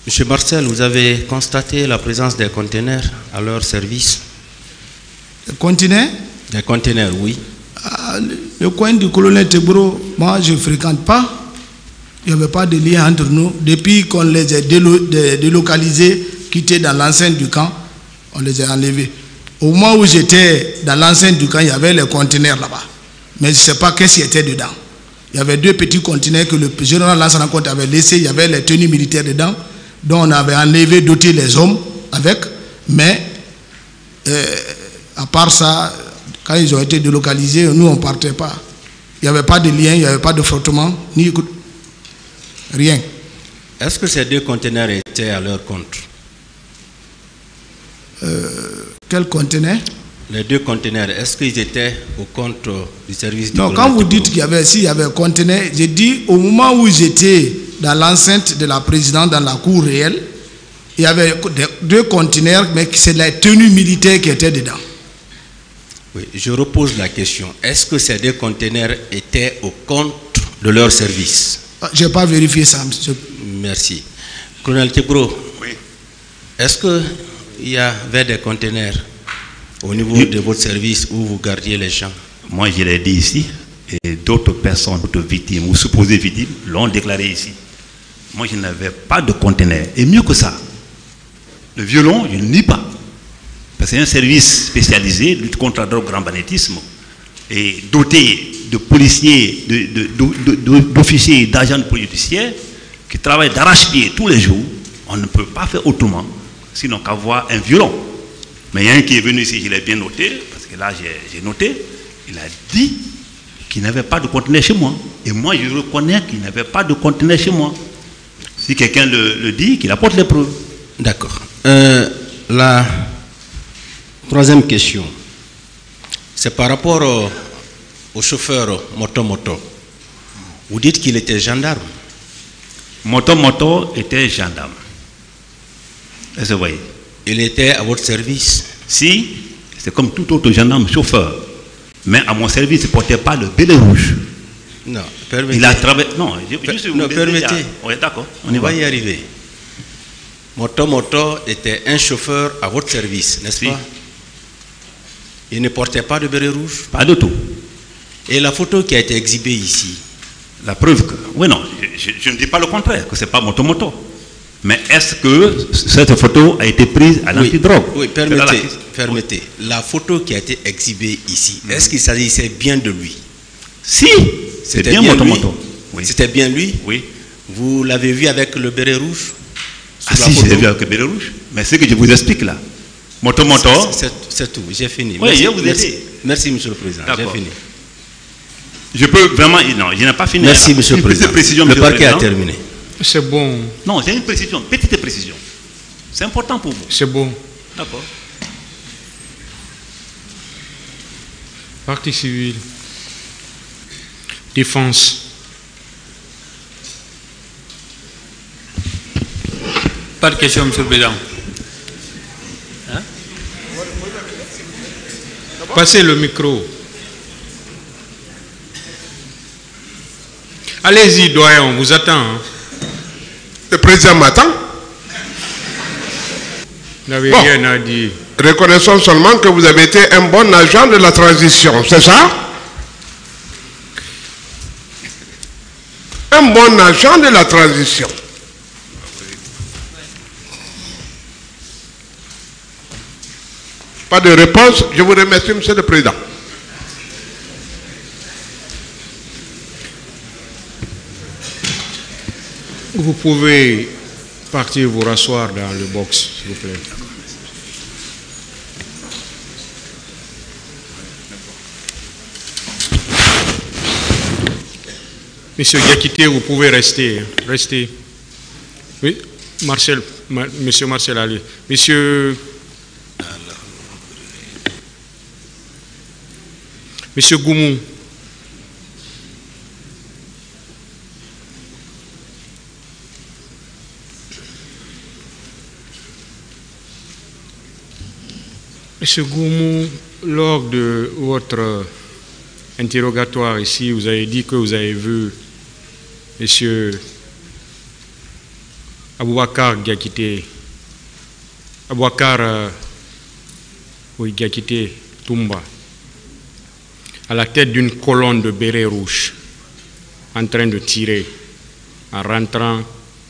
Monsieur Marcel, vous avez constaté la présence des conteneurs à leur service? Le continent, Des conteneurs, oui. le coin du colonel Tegboro, moi, je ne fréquente pas. Il n'y avait pas de lien entre nous. Depuis qu'on les a délocalisés, quittés dans l'enceinte du camp, on les a enlevés. Au moment où j'étais dans l'enceinte du camp, il y avait les conteneurs là-bas. Mais je ne sais pas qu'est-ce qui était dedans. Il y avait 2 petits conteneurs que le général Lansana Conte avait laissés. Il y avait les tenues militaires dedans, dont on avait enlevé, doté les hommes avec. Mais, à part ça, quand ils ont été délocalisés, nous, on ne partait pas. Il n'y avait pas de lien, il n'y avait pas de frottement, ni rien. Est-ce que ces 2 conteneurs étaient à leur compte? Quel conteneur? Les 2 conteneurs, est-ce qu'ils étaient au compte du service du Non, colonel quand vous Tegboro? dites s'il y avait un conteneur, j'ai dit au moment où j'étais dans l'enceinte de la présidente, dans la cour réelle, il y avait 2 conteneurs, mais c'est la tenue militaire qui était dedans. Oui, je repose la question. Est-ce que ces 2 conteneurs étaient au compte de leur service? Je n'ai pas vérifié ça, monsieur. Merci. Colonel Tegboro, Oui. est-ce qu'il y avait des conteneurs au niveau de votre service où vous gardiez les gens? Moi, je l'ai dit ici, et d'autres personnes, d'autres victimes ou supposées victimes l'ont déclaré ici. Moi, je n'avais pas de conteneur. Et mieux que ça, le violon, je ne nie pas. Parce que c'est un service spécialisé, lutte contre la drogue, grand banditisme, et doté de policiers, d'officiers, d'agents de police judiciaire, qui travaillent d'arrache-pied tous les jours. On ne peut pas faire autrement, sinon qu'avoir un violon. Mais il y a un qui est venu ici, je l'ai bien noté, parce que là j'ai noté, il a dit qu'il n'avait pas de conteneur chez moi. Et moi je reconnais qu'il n'avait pas de conteneur chez moi. Si quelqu'un le dit, qu'il apporte les preuves. D'accord. La troisième question, c'est par rapport au chauffeur moto-moto. Vous dites qu'il était gendarme. Moto était gendarme. Est-ce que vous voyez? Il était à votre service. Si, c'est comme tout autre gendarme chauffeur. Mais à mon service, il ne portait pas le béret rouge. Non, permettez. Il a travaillé. Non, permettez. Oui, d'accord. On va y arriver. Moto était un chauffeur à votre service, n'est-ce pas? Il ne portait pas de béret rouge? Pas du tout. Et la photo qui a été exhibée ici? La preuve que... Oui, non, je ne dis pas le contraire, que ce n'est pas moto. Mais est-ce que cette photo a été prise à l'antidrogue? Oui, permettez. La photo qui a été exhibée ici, est-ce qu'il s'agissait bien de lui? Si, c'était bien moto. Oui. C'était bien lui? Oui. Vous l'avez vu avec le béret rouge? Ah si, je l'ai vu avec le béret rouge. Mais ce que je vous explique là, moto. C'est tout, j'ai fini. Oui, je vous ai dit. Merci, monsieur le président, j'ai fini. Je peux vraiment... Non, je n'ai pas fini. Merci, monsieur le président. Le parquet a terminé. C'est bon. Non, j'ai une précision, petite précision. C'est important pour vous. C'est bon. D'accord. Partie civile. Défense. Pas de question, monsieur le président. Hein? Passez le micro. Allez-y, doyen, on vous attend. Hein. Le président m'attend. Vous n'avez rien à dire. Reconnaissons seulement que vous avez été un bon agent de la transition, c'est ça? Un bon agent de la transition. Pas de réponse. Je vous remercie, monsieur le président. Vous pouvez partir vous rasseoir dans le box, s'il vous plaît. Monsieur Diakité, vous pouvez rester. Restez. Oui, Marcel, Monsieur Marcel, allez. Monsieur Goumou. Monsieur Goumou, lors de votre interrogatoire ici, vous avez dit que vous avez vu Monsieur Aboubakar Diakité, Diakité Toumba, à la tête d'une colonne de bérets rouges, en train de tirer, en rentrant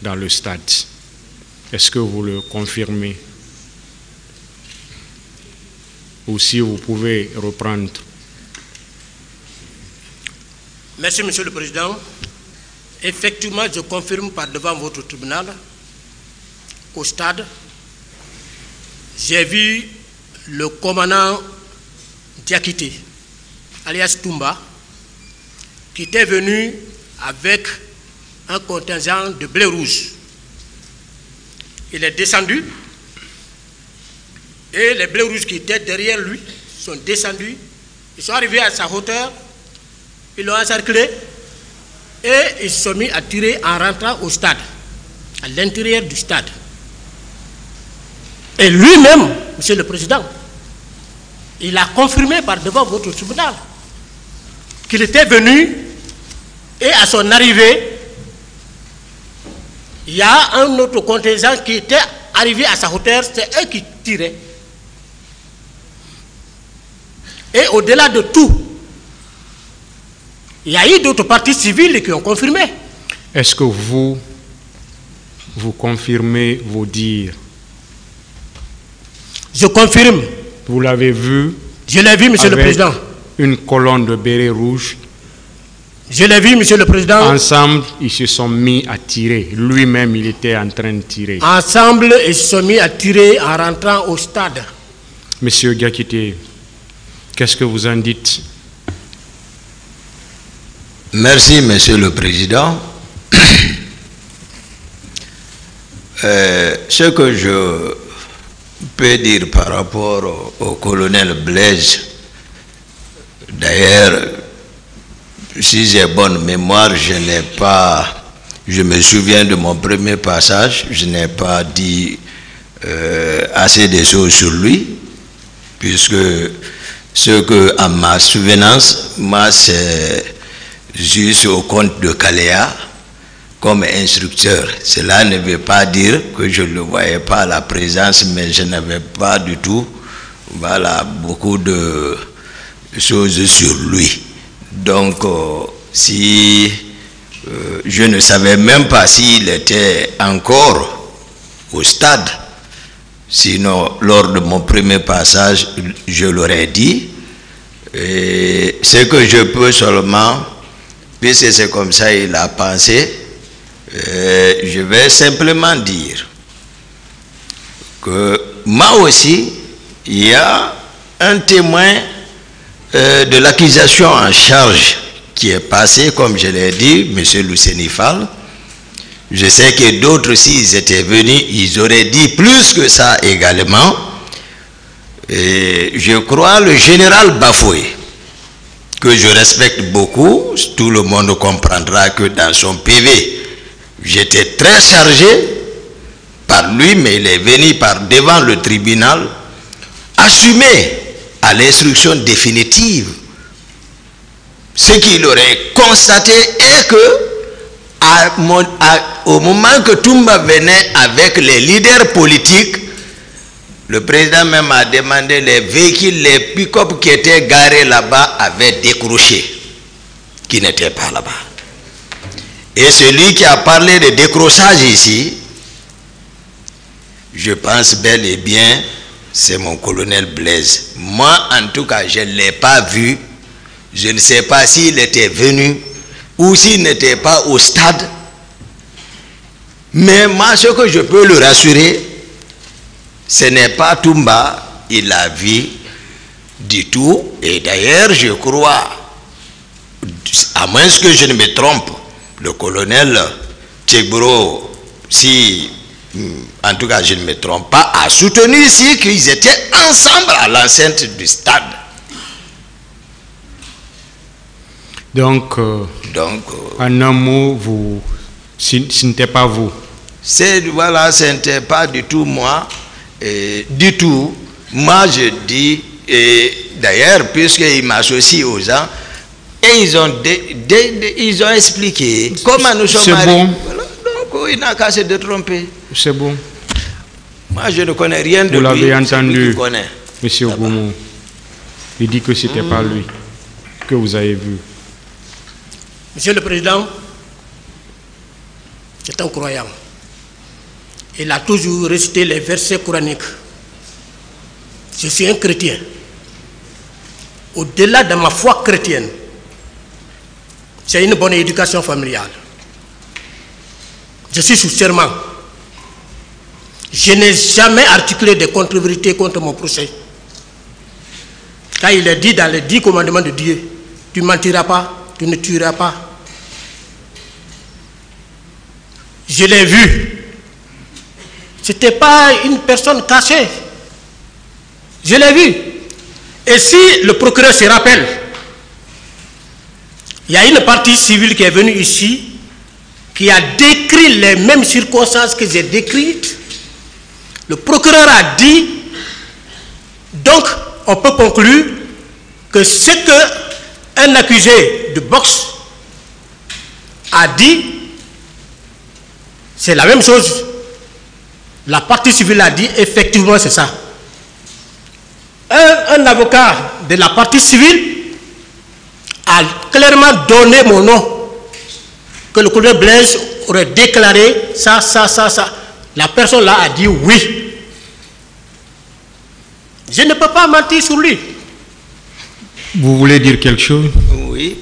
dans le stade. Est-ce que vous le confirmez? Ou si vous pouvez reprendre. Merci, Monsieur le Président. Effectivement, je confirme par devant votre tribunal qu'au stade, j'ai vu le commandant Diakité, alias Toumba, qui était venu avec un contingent de blé rouge. Il est descendu et les blés rouges qui étaient derrière lui sont descendus. Ils sont arrivés à sa hauteur, ils l'ont encerclé et ils se sont mis à tirer en rentrant au stade, à l'intérieur du stade. Et lui-même, Monsieur le Président, il a confirmé par devant votre tribunal qu'il était venu et à son arrivée, il y a un autre contingent qui était arrivé à sa hauteur, c'est eux qui tiraient. Et au-delà de tout, il y a eu d'autres parties civiles qui ont confirmé. Est-ce que vous confirmez vos dires? Je confirme. Vous l'avez vu? Je l'ai vu, Monsieur le Président. Une colonne de bérets rouges. Je l'ai vu, Monsieur le Président. Ensemble, ils se sont mis à tirer. Lui-même, il était en train de tirer. Ensemble, ils se sont mis à tirer en rentrant au stade. Monsieur Diakité, qu'est-ce que vous en dites? Merci, Monsieur le Président. Ce que je peux dire par rapport au colonel Blaise, d'ailleurs, si j'ai bonne mémoire, je me souviens de mon premier passage, je n'ai pas dit assez de choses sur lui, puisque ce que, à ma souvenance, moi, c'est juste au compte de Caléa comme instructeur. Cela ne veut pas dire que je ne le voyais pas à la présence, mais je n'avais pas du tout, voilà, beaucoup de choses sur lui. Donc, si je ne savais même pas s'il était encore au stade, sinon lors de mon premier passage, je l'aurais dit. Et ce que je peux seulement, puisque c'est comme ça il a pensé, je vais simplement dire que moi aussi, il y a un témoin de l'accusation en charge qui est passé, comme je l'ai dit, M. Lousenifal. Je sais que d'autres, s'ils étaient venus, ils auraient dit plus que ça également. Et je crois le général Bafoué, que je respecte beaucoup, tout le monde comprendra que dans son PV, j'étais très chargé par lui, mais il est venu par devant le tribunal assumer à l'instruction définitive ce qu'il aurait constaté est que au moment que Toumba venait avec les leaders politiques, le président même a demandé les véhicules, les pick-up qui étaient garés là-bas avaient décroché, qui n'étaient pas là-bas. Et celui qui a parlé de décrochage ici, je pense bel et bien, c'est mon colonel Blaise. Moi, en tout cas, je ne l'ai pas vu. Je ne sais pas s'il était venu ou s'il n'était pas au stade. Mais moi, ce que je peux le rassurer, ce n'est pas Toumba, il a vu du tout. Et d'ailleurs, je crois, à moins que je ne me trompe, le colonel Tchegbro, si, en tout cas je ne me trompe pas, a soutenu ici qu'ils étaient ensemble à l'enceinte du stade. Donc, en un mot, ce n'était pas vous. Voilà, ce n'était pas du tout moi. Du tout. Moi, je dis, d'ailleurs, puisqu'il m'associe aux gens, et ils ont expliqué comment nous sommes arrivés. Bon. Voilà, donc, il n'a qu'à se tromper. C'est bon. Moi, je ne connais rien de lui. Vous l'avez entendu, Monsieur Goumou. Il dit que ce n'était pas lui que vous avez vu. Monsieur le Président, c'est un croyant. Il a toujours récité les versets coraniques. Je suis un chrétien. Au-delà de ma foi chrétienne, c'est une bonne éducation familiale. Je suis sous serment. Je n'ai jamais articulé de contre-vérité contre mon procès. Car il est dit dans les 10 commandements de Dieu, tu ne mentiras pas, tu ne tueras pas. Je l'ai vu. Ce n'était pas une personne cachée. Je l'ai vu. Et si le procureur se rappelle, il y a une partie civile qui est venue ici, qui a décrit les mêmes circonstances que j'ai décrites. Le procureur a dit, donc on peut conclure que ce qu'un accusé de boxe a dit, c'est la même chose. La partie civile a dit, effectivement c'est ça. Un avocat de la partie civile a clairement donné mon nom, que le colonel Blaise aurait déclaré ça. La personne là a dit oui. Je ne peux pas mentir sur lui. Vous voulez dire quelque chose? Oui.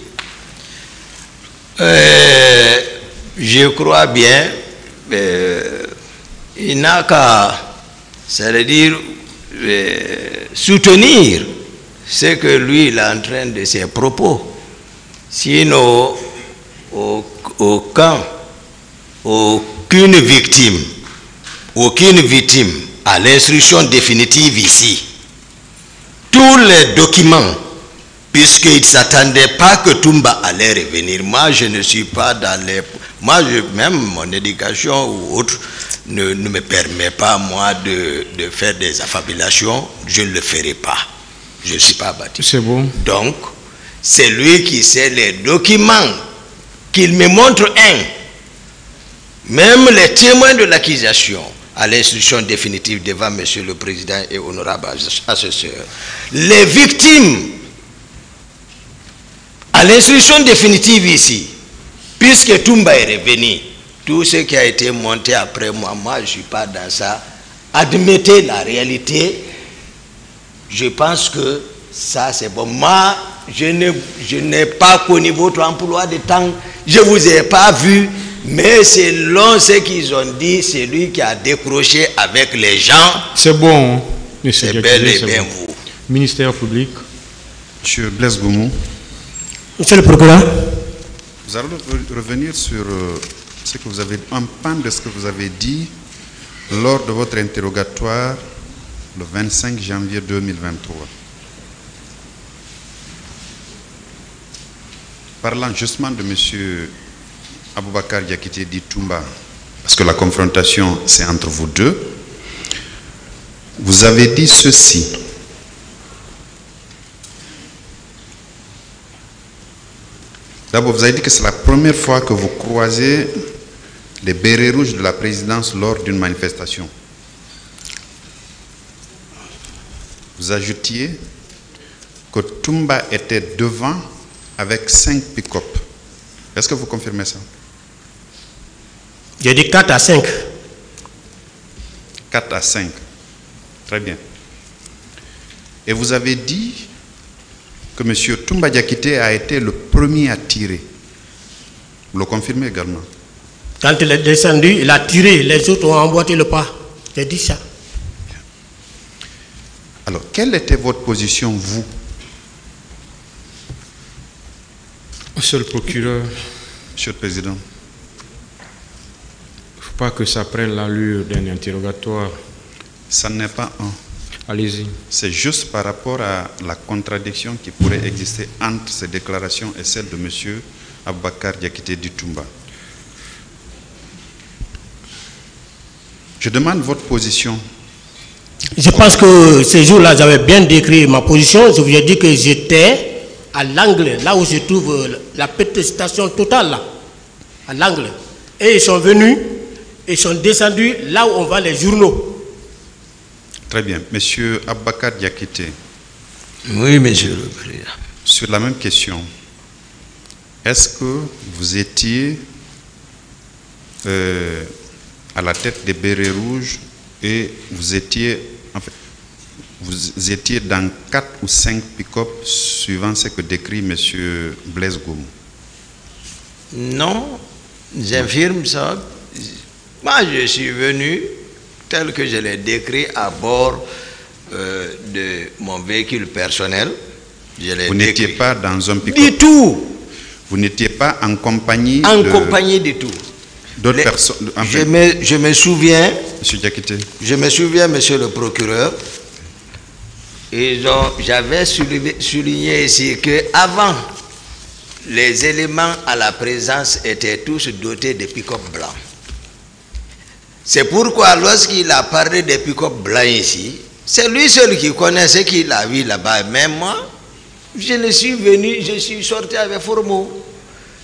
Je crois bien, il n'a qu'à, c'est-à-dire, soutenir ce que lui il est en train de ses propos. Sinon, aucune victime à l'instruction définitive ici. Tous les documents, puisqu'il ne s'attendait pas que Toumba allait revenir. Moi, je ne suis pas dans les... Moi, même mon éducation ou autre ne me permet pas, moi, de faire des affabulations. Je ne le ferai pas. Je ne suis pas bâti. C'est bon. Donc, c'est lui qui sait les documents, qu'il me montre un. Même les témoins de l'accusation, à l'instruction définitive devant Monsieur le Président et honorable assesseur, les victimes, à l'instruction définitive ici, puisque Toumba est revenu, tout ce qui a été monté après moi, je ne suis pas dans ça. Admettez la réalité. Je pense que ça c'est bon. Moi, je n'ai pas connu votre emploi de temps. Je ne vous ai pas vu. Mais selon ce qu'ils ont dit, c'est lui qui a décroché avec les gens. C'est bon, c'est bel et bien vous. Ministère public. Monsieur Blaise Goumou. Monsieur le procureur. Vous allez revenir sur ce que vous avez, un pan de ce que vous avez dit lors de votre interrogatoire le 25 janvier 2023. Parlant justement de monsieur Aboubakar Diakité dit Toumba, parce que la confrontation c'est entre vous deux, vous avez dit ceci. D'abord, vous avez dit que c'est la première fois que vous croisez les bérets rouges de la présidence lors d'une manifestation. Vous ajoutiez que Toumba était devant avec 5 pick-up. Est-ce que vous confirmez ça? J'ai dit 4 à 5. 4 à 5. Très bien. Et vous avez dit que M. Toumba Diakité a été le premier à tirer. Vous le confirmez également? Quand il est descendu, il a tiré, les autres ont emboîté le pas. J'ai dit ça. Alors, quelle était votre position, vous? Monsieur le procureur, Monsieur le Président. il ne faut pas que ça prenne l'allure d'un interrogatoire. Ça n'est pas un. Allez-y. C'est juste par rapport à la contradiction qui pourrait exister entre ces déclarations et celles de M. Aboubakar Diakité Diatoumba. Je demande votre position. Je pense que ces jours-là, j'avais bien décrit ma position. Je vous ai dit que j'étais à l'angle, là où se trouve la petite station totale, là, à l'angle. Et ils sont venus, ils sont descendus là où on voit les journaux. Très bien. Monsieur Aboubakar Diakité. Oui, monsieur le président. Sur la même question, est-ce que vous étiez à la tête des bérets rouges et vous étiez dans 4 ou 5 pick-up suivant ce que décrit M. Blaise Goum? Non, j'infirme ça. Moi, je suis venu tel que je l'ai décrit à bord de mon véhicule personnel. Vous n'étiez pas dans un pick-up? Du tout. Vous n'étiez pas en compagnie compagnie du tout. D'autres personnes? Je me souviens, Monsieur Diakité. Je me souviens, monsieur le procureur, j'avais souligné ici que avant, les éléments à la présence étaient tous dotés de pick-up blancs. C'est pourquoi lorsqu'il a parlé des pick-up blancs ici, c'est lui seul qui connaît ce qu'il a vu là-bas. Mais moi, je suis sorti avec Formo.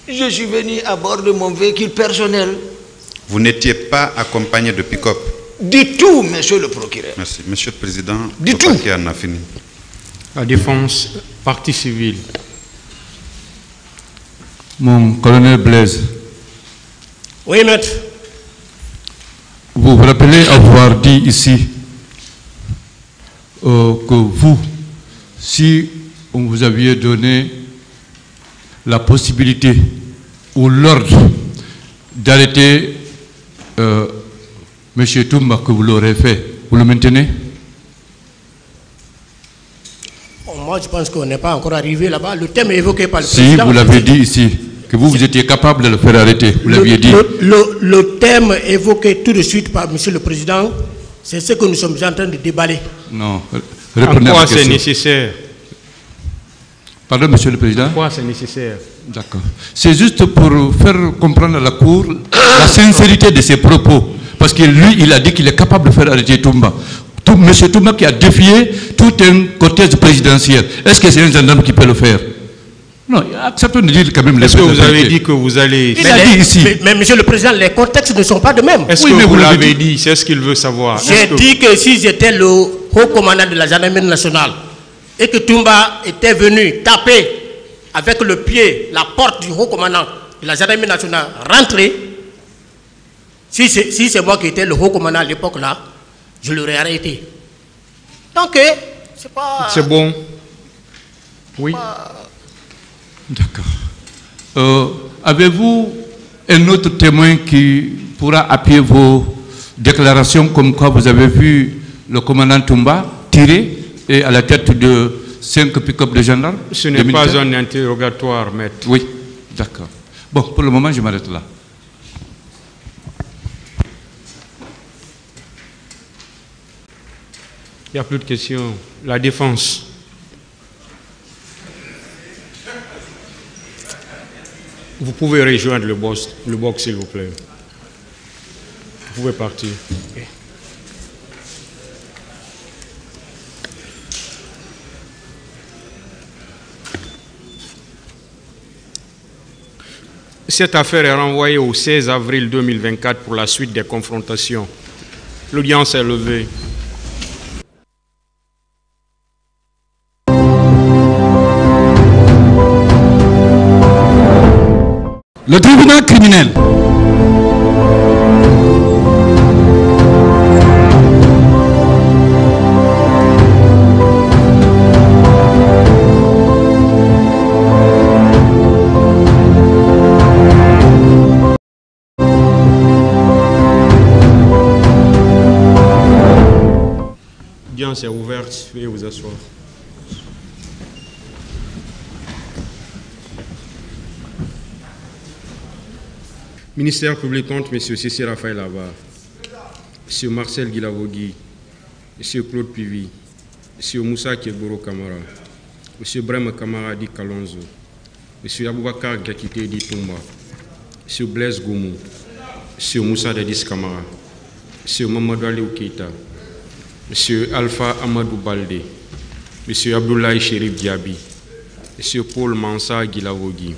Je suis venu à bord de mon véhicule personnel. Vous n'étiez pas accompagné de pick-up? Du tout, monsieur le procureur. Merci. Monsieur le Président, du tout. En a fini. La défense, partie civile. Mon colonel Blaise. Oui, maître. Vous vous rappelez avoir dit ici que vous, si on vous aviez donné la possibilité ou l'ordre d'arrêter M. Toumba, que vous l'aurez fait, vous le maintenez? Moi, je pense qu'on n'est pas encore arrivé là-bas. Le thème est évoqué par le président. Si, vous l'avez dit ici, que vous étiez capable de le faire arrêter. Vous l'aviez dit. Le thème évoqué tout de suite par M. le Président, c'est ce que nous sommes en train de déballer. Non. En quoi c'est nécessaire? Pardon, Monsieur le Président. Pourquoi c'est nécessaire? D'accord. C'est juste pour faire comprendre à la Cour la sincérité de ses propos. Parce que lui, il a dit qu'il est capable de faire arrêter Toumba. Monsieur Toumba qui a défié tout un cortège présidentiel. Est-ce que c'est un gendarme qui peut le faire? Non, acceptons de dire quand même les Est-ce que vous avez dit que vous allez... Il a dit ici. Mais Monsieur le Président, les contextes ne sont pas de même. Est-ce que vous l'avez dit? C'est ce qu'il veut savoir. J'ai dit que si j'étais le haut commandant de la gendarmerie nationale et que Toumba était venu taper avec le pied la porte du haut commandant de la gendarmerie nationale, rentrer, si c'est moi qui étais le haut commandant à l'époque là, je l'aurais arrêté. Donc, c'est pas... C'est bon. Oui. D'accord. Avez-vous un autre témoin qui pourra appuyer vos déclarations comme quoi vous avez vu le commandant Toumba tirer et à la tête de 5 pick-up de gendarmes? Ce n'est pas un interrogatoire, maître. Oui, d'accord. Bon, pour le moment, je m'arrête là. Il n'y a plus de questions. La défense. Vous pouvez rejoindre le box, s'il vous plaît. Vous pouvez partir. Cette affaire est renvoyée au 16 avril 2024 pour la suite des confrontations. L'audience est levée. Le tribunal criminel. séance est ouverte. Veuillez vous asseoir. Ministère public contre M. Cécile Raphaël Laba, M. Marcel Guilavogui, M. Claude Pivi, M. Moussa Keboro Kamara, M. Brema Kamara Di Kalonzo, M. Aboubakar Gakite Di Toumba, M. Blaise Goumou, M. Moussa Dadis Kamara, M. Mamadou Aliou Keita, M. Alpha Amadou Balde, M. Abdoulaye Chérif Diaby, M. Paul Mansa Guilavogui,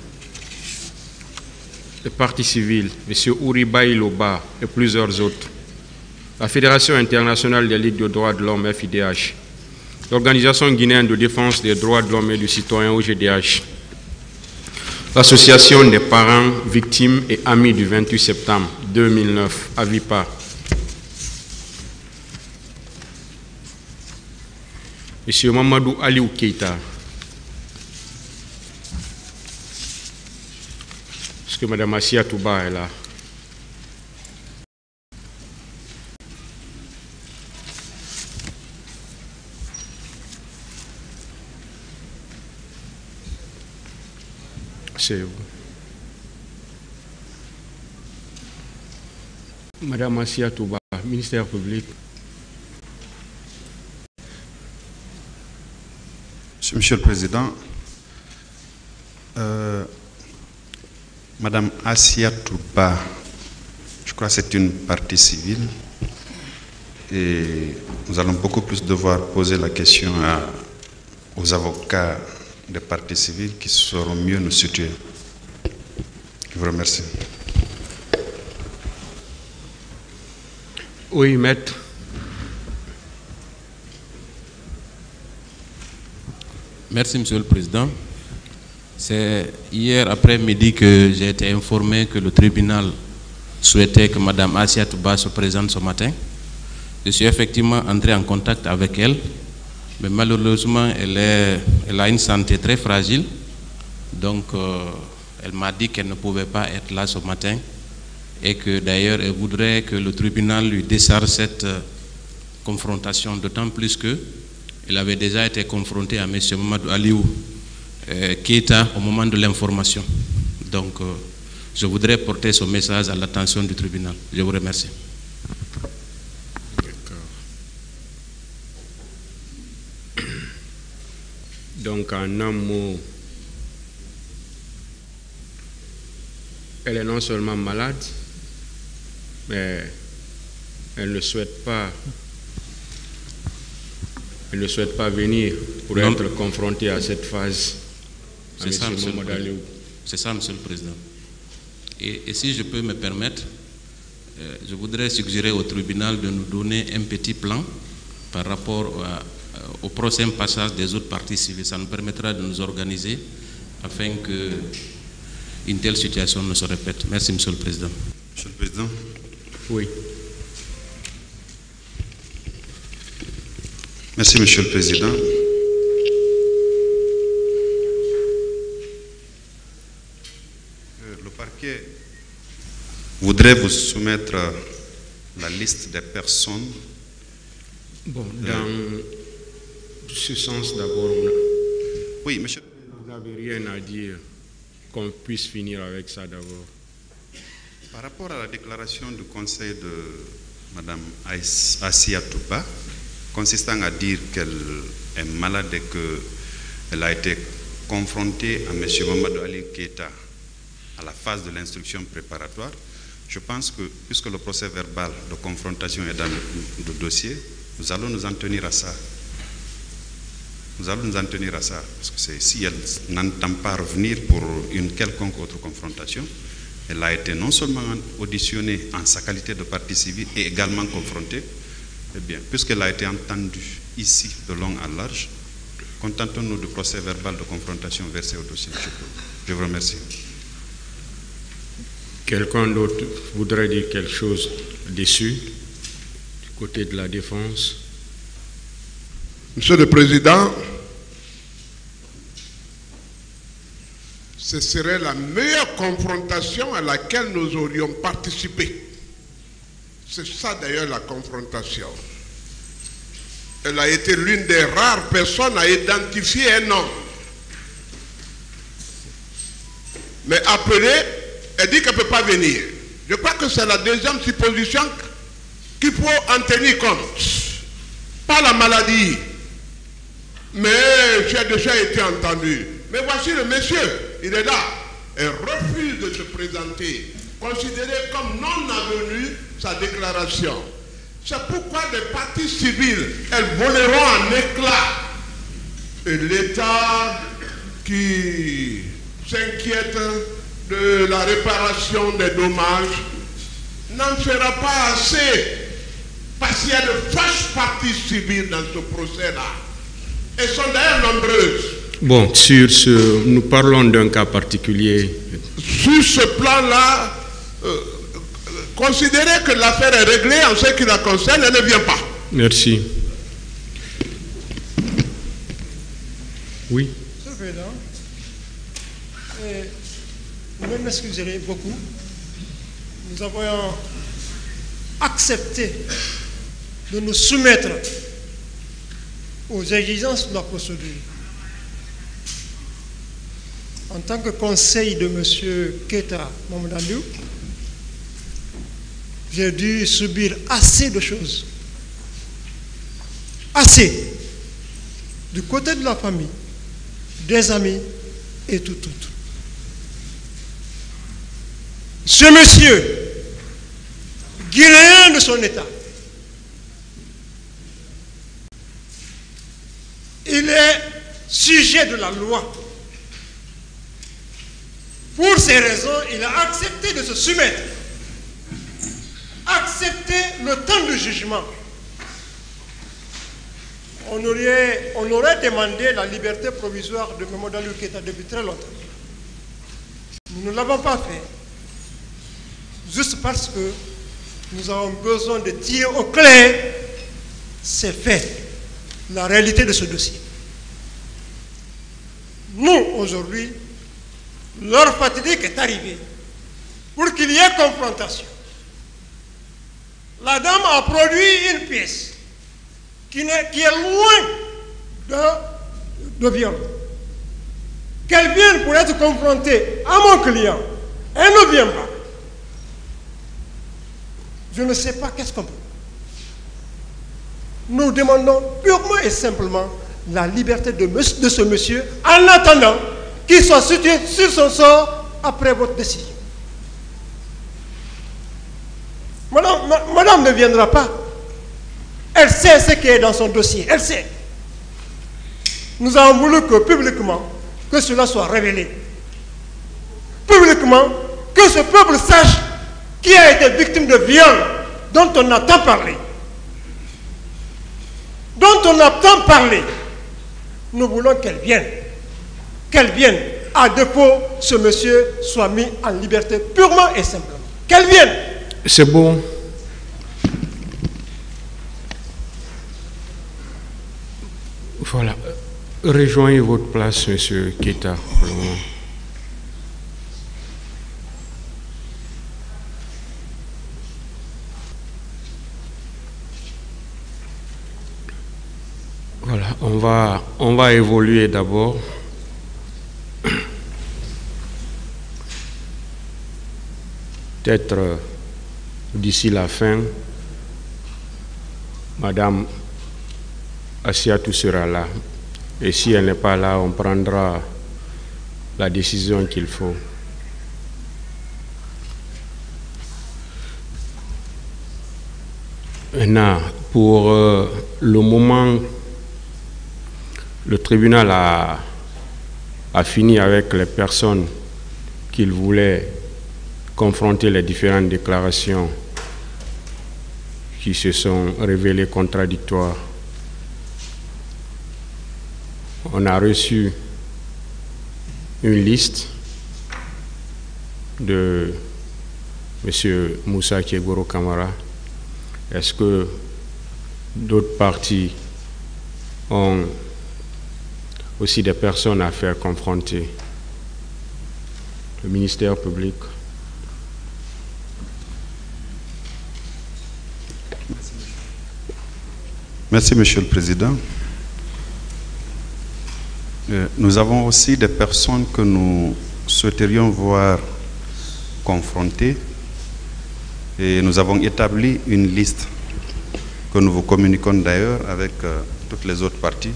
le Parti civil, M. Ouribaï Loba et plusieurs autres, la Fédération internationale des ligues de droits de l'homme FIDH, l'Organisation guinéenne de défense des droits de l'homme et du citoyen OGDH, l'Association des parents, victimes et amis du 28 septembre 2009, AVIPA, M. Mamadou Aliou Keita, est-ce que Mme Assia Touba est là? C'est vous. Mme Assia Touba, ministère public. Monsieur le Président, Madame Assia Touba, je crois que c'est une partie civile et nous allons beaucoup plus devoir poser la question aux avocats des parties civiles qui sauront mieux nous situer. Je vous remercie. Oui, maître. Merci, Monsieur le Président. C'est hier après-midi que j'ai été informé que le tribunal souhaitait que Mme Assia Touba se présente ce matin. Je suis effectivement entré en contact avec elle, mais malheureusement, elle a une santé très fragile. Donc, elle m'a dit qu'elle ne pouvait pas être là ce matin et que d'ailleurs, elle voudrait que le tribunal lui décharge cette confrontation, d'autant plus qu'elle avait déjà été confrontée à M. Mamadou Aliou Keita au moment de l'information. Donc, je voudrais porter ce message à l'attention du tribunal. Je vous remercie. Donc, en un mot, elle est non seulement malade, mais elle ne souhaite pas venir pour être confrontée à cette phase. C'est ça, Monsieur le Président. Et si je peux me permettre, je voudrais suggérer au tribunal de nous donner un petit plan par rapport au prochain passage des autres parties civiles. Ça nous permettra de nous organiser afin qu'une telle situation ne se répète. Merci, Monsieur le Président. Monsieur le Président. Oui. Merci, Monsieur le Président. Le parquet voudrait vous soumettre la liste des personnes. Bon, dans ce sens d'abord, oui, monsieur. Vous n'avez rien à dire qu'on puisse finir avec ça d'abord. Par rapport à la déclaration du conseil de Mme Assia Touba, consistant à dire qu'elle est malade et qu'elle a été confrontée à M. Mamadou Aliou Keita à la phase de l'instruction préparatoire, je pense que, puisque le procès verbal de confrontation est dans le dossier, nous allons nous en tenir à ça. Nous allons nous en tenir à ça, parce que si elle n'entend pas revenir pour une quelconque autre confrontation, elle a été non seulement auditionnée en sa qualité de partie civile et également confrontée. Eh bien, puisqu'elle a été entendue ici de long à large, contentons-nous du procès verbal de confrontation versé au dossier. Je vous remercie. Quelqu'un d'autre voudrait dire quelque chose dessus, du côté de la défense? Monsieur le Président, ce serait la meilleure confrontation à laquelle nous aurions participé. C'est ça d'ailleurs la confrontation. Elle a été l'une des rares personnes à identifier un homme. Mais appelée, elle dit qu'elle ne peut pas venir. Je crois que c'est la deuxième supposition qu'il faut en tenir compte. Pas la maladie. Mais j'ai déjà été entendu. Mais voici le monsieur, il est là. Elle refuse de se présenter, considéré comme non avenu sa déclaration. C'est pourquoi les parties civiles, elles voleront en éclats. Et l'État qui s'inquiète de la réparation des dommages n'en fera pas assez. Parce qu'il y a de fausses parties civiles dans ce procès-là. Elles sont d'ailleurs nombreuses. Bon, sur ce, nous parlons d'un cas particulier. Sur ce plan-là, considérez que l'affaire est réglée en ce qui la concerne, elle ne vient pas. Merci. Oui. Monsieur le Président, vous m'excuserez beaucoup. Nous avons accepté de nous soumettre aux exigences de la procédure. En tant que conseil de M. Keita Mamadou, j'ai dû subir assez de choses. Assez. Du côté de la famille, des amis et tout autre. Ce monsieur, guinéen de son état, il est sujet de la loi. Pour ces raisons, il a accepté de se soumettre, accepter le temps de jugement. On aurait demandé la liberté provisoire de Mamadou Keita depuis très longtemps. Nous ne l'avons pas fait, juste parce que nous avons besoin de tirer au clair ces faits, la réalité de ce dossier. Nous, aujourd'hui, l'heure fatidique est arrivée pour qu'il y ait confrontation. La dame a produit une pièce qui est loin de viol. Qu'elle vienne pour être confrontée à mon client, elle ne vient pas. Je ne sais pas qu'est-ce qu'on peut. Nous demandons purement et simplement la liberté de ce monsieur en attendant qu'il soit situé sur son sort après votre décision. Madame ne viendra pas. Elle sait ce qui est dans son dossier. Elle sait. Nous avons voulu que publiquement, que cela soit révélé. Publiquement, que ce peuple sache qui a été victime de viol dont on a tant parlé. Dont on a tant parlé. Nous voulons qu'elle vienne. Qu'elle vienne. À défaut, ce monsieur soit mis en liberté purement et simplement. Qu'elle vienne. C'est bon. Voilà. Rejoignez votre place, monsieur Keita, pour le moment. Voilà, on va évoluer d'abord. Peut-être d'ici la fin, Madame Assiatou sera là. Et si elle n'est pas là, on prendra la décision qu'il faut. Maintenant, pour le moment, le tribunal a fini avec les personnes qu'il voulait confronter les différentes déclarations qui se sont révélées contradictoires. On a reçu une liste de M. Moussa Kiegoro Kamara. Est-ce que d'autres partis ont aussi des personnes à faire confronter? Le ministère public. Merci, Monsieur le Président. Nous avons aussi des personnes que nous souhaiterions voir confrontées et nous avons établi une liste que nous vous communiquons d'ailleurs avec toutes les autres parties.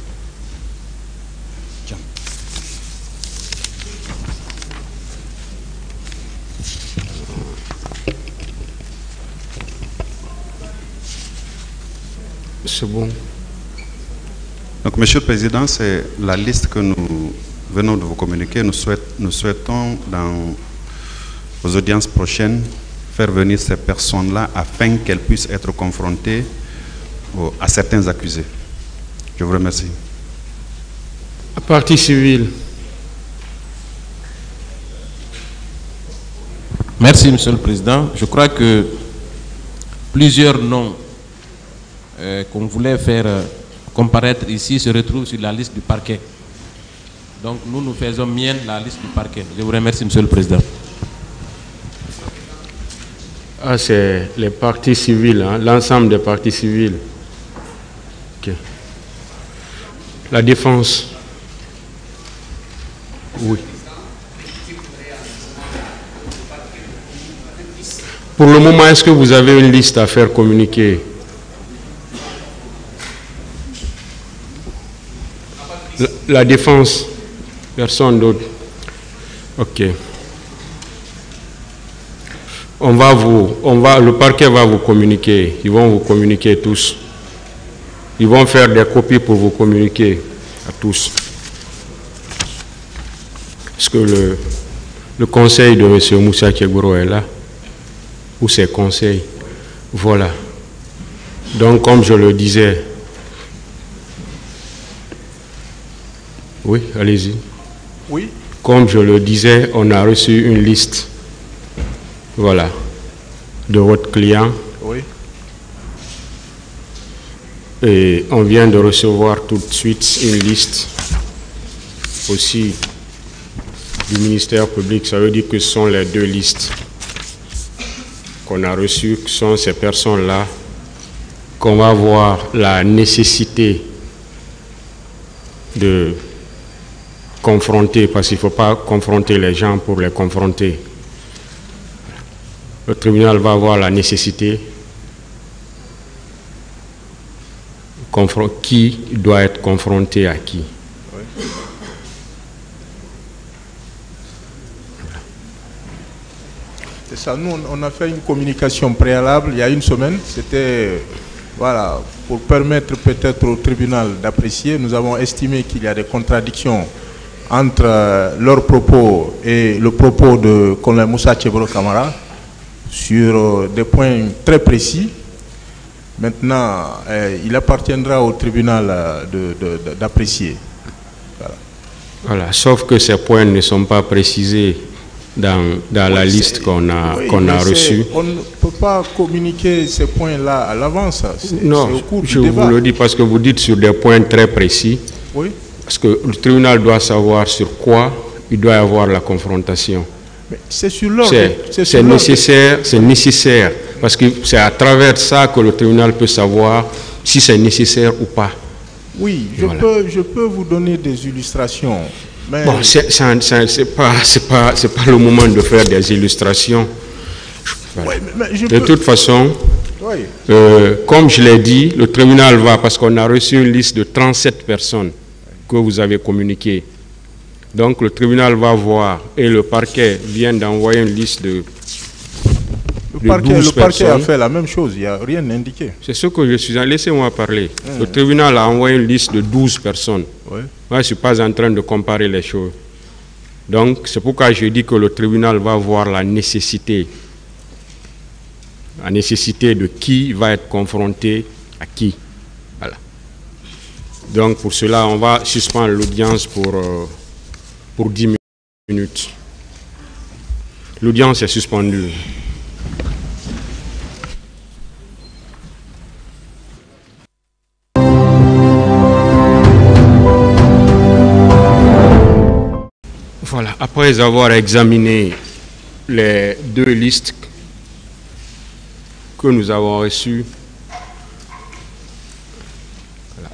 C'est bon. Donc, Monsieur le Président, c'est la liste que nous venons de vous communiquer. Nous souhaitons, dans aux audiences prochaines, faire venir ces personnes-là afin qu'elles puissent être confrontées à certains accusés. Je vous remercie. Partie civile. Merci, Monsieur le Président. Je crois que plusieurs noms qu'on voulait faire comparaître ici se retrouvent sur la liste du parquet. Donc nous faisons mienne la liste du parquet. Je vous remercie, Monsieur le Président. Ah, c'est les parties civiles, hein, l'ensemble des parties civiles. Okay. La défense. Oui. Pour le moment, est-ce que vous avez une liste à faire communiquer? La défense. Personne d'autre. Ok. Le parquet va vous communiquer. Ils vont vous communiquer tous. Ils vont faire des copies pour vous communiquer à tous. Est-ce que le conseil de M. Moussa Kegboro est là? Ou ses conseils? Voilà. Donc, comme je le disais. Oui, allez-y. Oui. Comme je le disais, on a reçu une liste. Voilà. De votre client. Oui. Et on vient de recevoir tout de suite une liste aussi du ministère public. Ça veut dire que ce sont les deux listes qu'on a reçues, que sont ces personnes-là qu'on va voir la nécessité de confronter, parce qu'il ne faut pas confronter les gens pour les confronter. Le tribunal va avoir la nécessité qui doit être confronté à qui. Oui. C'est ça, nous on a fait une communication préalable il y a une semaine, c'était voilà, pour permettre peut-être au tribunal d'apprécier. Nous avons estimé qu'il y a des contradictions entre leurs propos et le propos de colonel Moussa Kegboro Kamara sur des points très précis. Maintenant, il appartiendra au tribunal d'apprécier. Voilà. Voilà, sauf que ces points ne sont pas précisés dans la liste qu'on a reçue. On ne peut pas communiquer ces points-là à l'avance. Non, je vous le dis parce que vous dites sur des points très précis. Oui. Parce que le tribunal doit savoir sur quoi il doit y avoir la confrontation. C'est sur l'ordre. C'est nécessaire, parce que c'est à travers ça que le tribunal peut savoir si c'est nécessaire ou pas. Oui, je peux vous donner des illustrations. Mais... Bon, c'est pas le moment de faire des illustrations. Voilà. Oui, de toute façon, oui. Comme je l'ai dit, le tribunal va, parce qu'on a reçu une liste de 37 personnes que vous avez communiquées. Donc le tribunal va voir, et le parquet vient d'envoyer une liste de 12 personnes. Le parquet a fait la même chose, il n'y a rien indiqué. C'est ce que je suis en... Laissez-moi parler. Le tribunal a envoyé une liste de 12 personnes. Ouais. Moi, je ne suis pas en train de comparer les choses. Donc, c'est pourquoi je dis que le tribunal va voir la nécessité de qui va être confronté à qui. Voilà. Donc, pour cela, on va suspendre l'audience pour 10 minutes. L'audience est suspendue. Voilà, après avoir examiné les deux listes que nous avons reçues,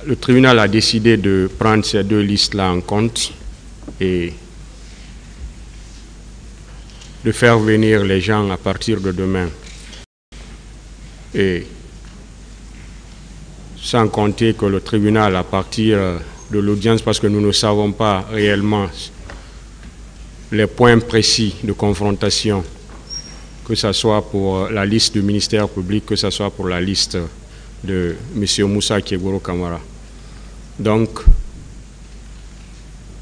le tribunal a décidé de prendre ces deux listes-là en compte et de faire venir les gens à partir de demain. Et sans compter que le tribunal, à partir de l'audience, parce que nous ne savons pas réellement les points précis de confrontation, que ce soit pour la liste du ministère public, que ce soit pour la liste de M. Moussa Kégourou Kamara. Donc,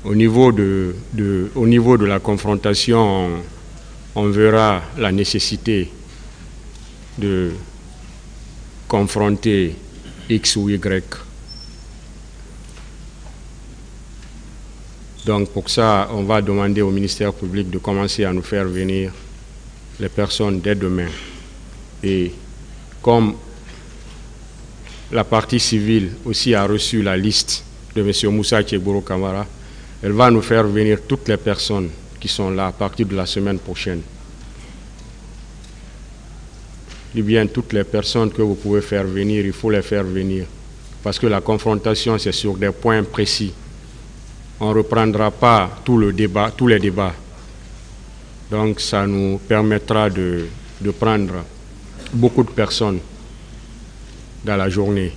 au niveau de la confrontation, on verra la nécessité de confronter X ou Y. Donc pour ça, on va demander au ministère public de commencer à nous faire venir les personnes dès demain. Et comme la partie civile aussi a reçu la liste de M. Moussa Kégourou Kamara, elle va nous faire venir toutes les personnes qui sont là à partir de la semaine prochaine. Eh bien, toutes les personnes que vous pouvez faire venir, il faut les faire venir. Parce que la confrontation, c'est sur des points précis. On ne reprendra pas tous les débats. Donc, ça nous permettra de prendre beaucoup de personnes dans la journée.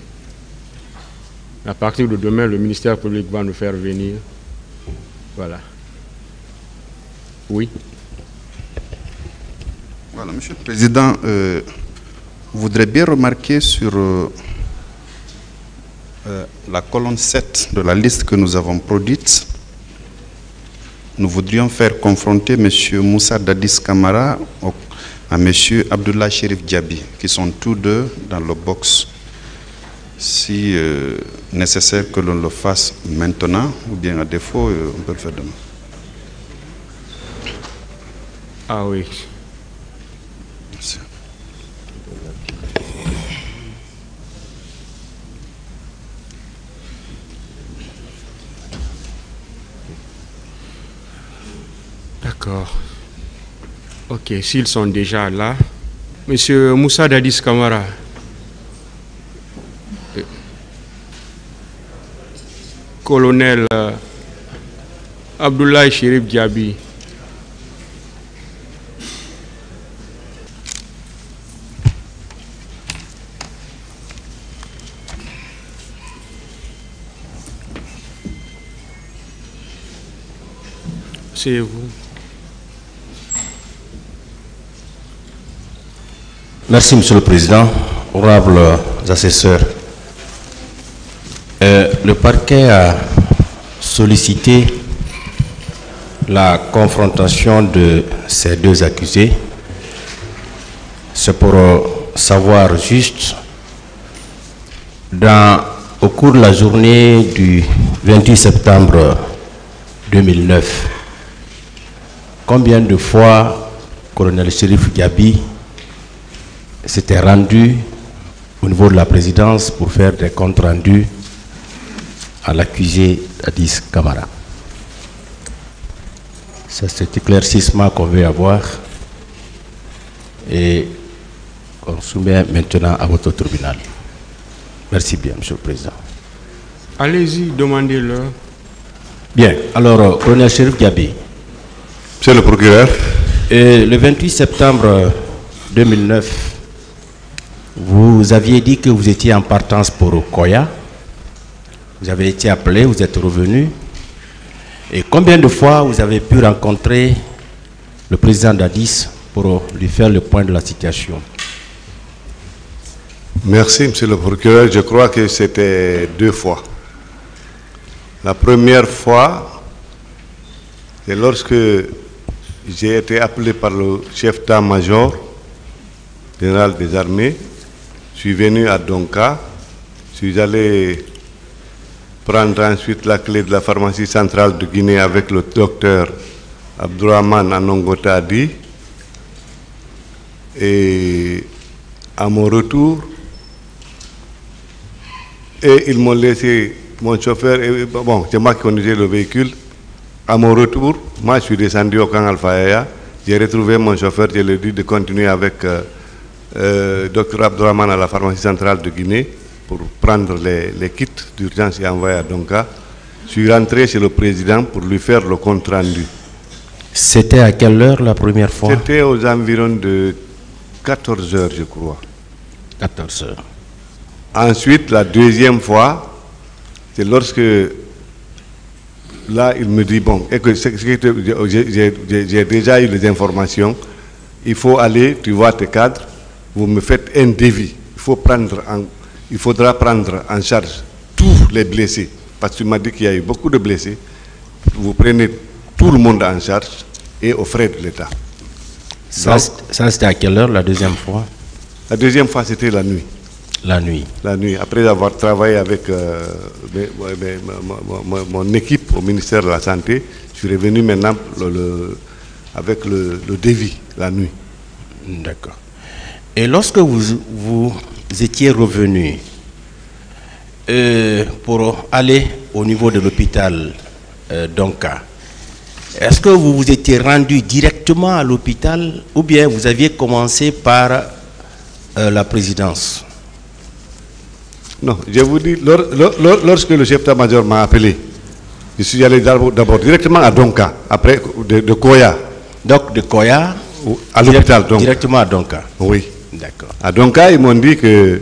À partir de demain, le ministère public va nous faire venir. Voilà. Oui. Voilà, Monsieur le Président, je voudrais bien remarquer sur la colonne 7 de la liste que nous avons produite. Nous voudrions faire confronter M. Moussa Dadis Kamara à M. Abdullah Sherif Diaby, qui sont tous deux dans le box. Si nécessaire que l'on le fasse maintenant, ou bien à défaut, on peut le faire demain. Ah oui. Merci. D'accord. Ok, s'ils sont déjà là. Monsieur Moussa Dadis Kamara. Colonel Abdullah Sherif Diaby. C'est vous. Merci, Monsieur le Président. Honorables assesseurs, le parquet a sollicité la confrontation de ces deux accusés. C'est pour savoir juste, au cours de la journée du 28 septembre 2009, combien de fois colonel Sherif Diaby s'était rendu au niveau de la présidence pour faire des comptes rendus à l'accusé Dadis Kamara. C'est cet éclaircissement qu'on veut avoir et qu'on soumet maintenant à votre tribunal. Merci bien, Monsieur le Président. Allez-y, demandez-le. Bien, alors, colonel Sherif Diaby. Monsieur le procureur. Le 28 septembre 2009, vous aviez dit que vous étiez en partance pour Koya. Vous avez été appelé, vous êtes revenu. Et combien de fois vous avez pu rencontrer le président Dadis pour lui faire le point de la situation? Merci, monsieur le procureur. Je crois que c'était 2 fois. La première fois, c'est lorsque j'ai été appelé par le chef d'état-major général des armées. Je suis venu à Donka. Je suis allé prendre ensuite la clé de la pharmacie centrale de Guinée avec le docteur Abdourahmane Anongotadi. Et à mon retour, ils m'ont laissé mon chauffeur, bon, c'est moi qui conduisais le véhicule. À mon retour, moi je suis descendu au camp Alpha. J'ai retrouvé mon chauffeur, je lui ai dit de continuer avec Dr Abdourahmane à la pharmacie centrale de Guinée. pour prendre les kits d'urgence et envoyer à Donka. Je suis rentré chez le président pour lui faire le compte rendu. C'était à quelle heure la première fois? C'était aux environs de 14 heures, je crois. 14 heures. Ensuite, la deuxième fois, c'est lorsque, là, il me dit, bon, j'ai déjà eu les informations, il faut aller, tu vois tes cadres, vous me faites un devis. Il faudra prendre en charge tous les blessés, parce que tu m'as dit qu'il y a eu beaucoup de blessés. Vous prenez tout le monde en charge et aux frais de l'État. Ça c'était à quelle heure la deuxième fois? La deuxième fois, c'était la nuit. La nuit. La nuit. Après avoir travaillé avec mon équipe au ministère de la Santé, je suis revenu maintenant avec le devis, la nuit. D'accord. Et lorsque vous étiez revenu pour aller au niveau de l'hôpital Donka, est-ce que vous vous étiez rendu directement à l'hôpital ou bien vous aviez commencé par la présidence? Non, je vous dis, lorsque le chef d'état-major m'a appelé, je suis allé d'abord directement à Donka, après de Koya. Donc de Koya à l'hôpital Donka. Directement à Donka. Oui. D'accord. À Donka, ils m'ont dit qu'il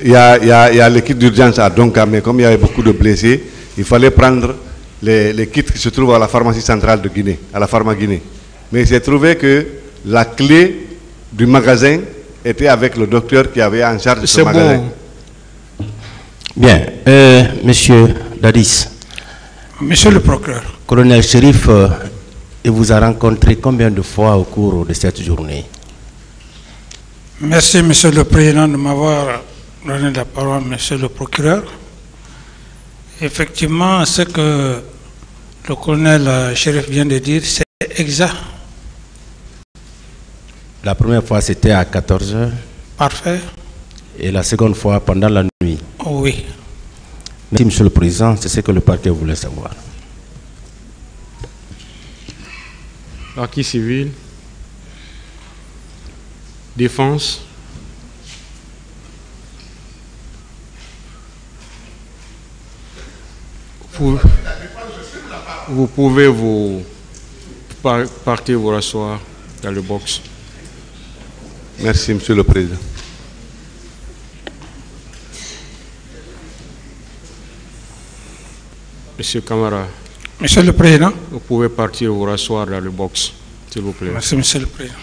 y a l'équipe d'urgence à Donka, mais comme il y avait beaucoup de blessés, il fallait prendre les kits qui se trouvent à la pharmacie centrale de Guinée, à la Pharma Guinée. Mais j'ai trouvé que la clé du magasin était avec le docteur qui avait en charge ce magasin. Bon. Bien. Monsieur Dadis. Monsieur le procureur. Colonel Chérif, il vous a rencontré combien de fois au cours de cette journée? Merci, Monsieur le Président, de m'avoir donné la parole, Monsieur le procureur. Effectivement, ce que le colonel Chérif vient de dire, c'est exact. La première fois, c'était à 14 heures. Parfait. Et la seconde fois, pendant la nuit. Oui. Merci, Monsieur le Président, c'est ce que le parquet voulait savoir. Partie civile, défense, vous pouvez partir vous rasseoir dans le box. Merci, Monsieur le Président. Monsieur Camara. Monsieur le Président. Vous pouvez partir vous rasseoir dans le box, s'il vous plaît. Merci, Monsieur le Président.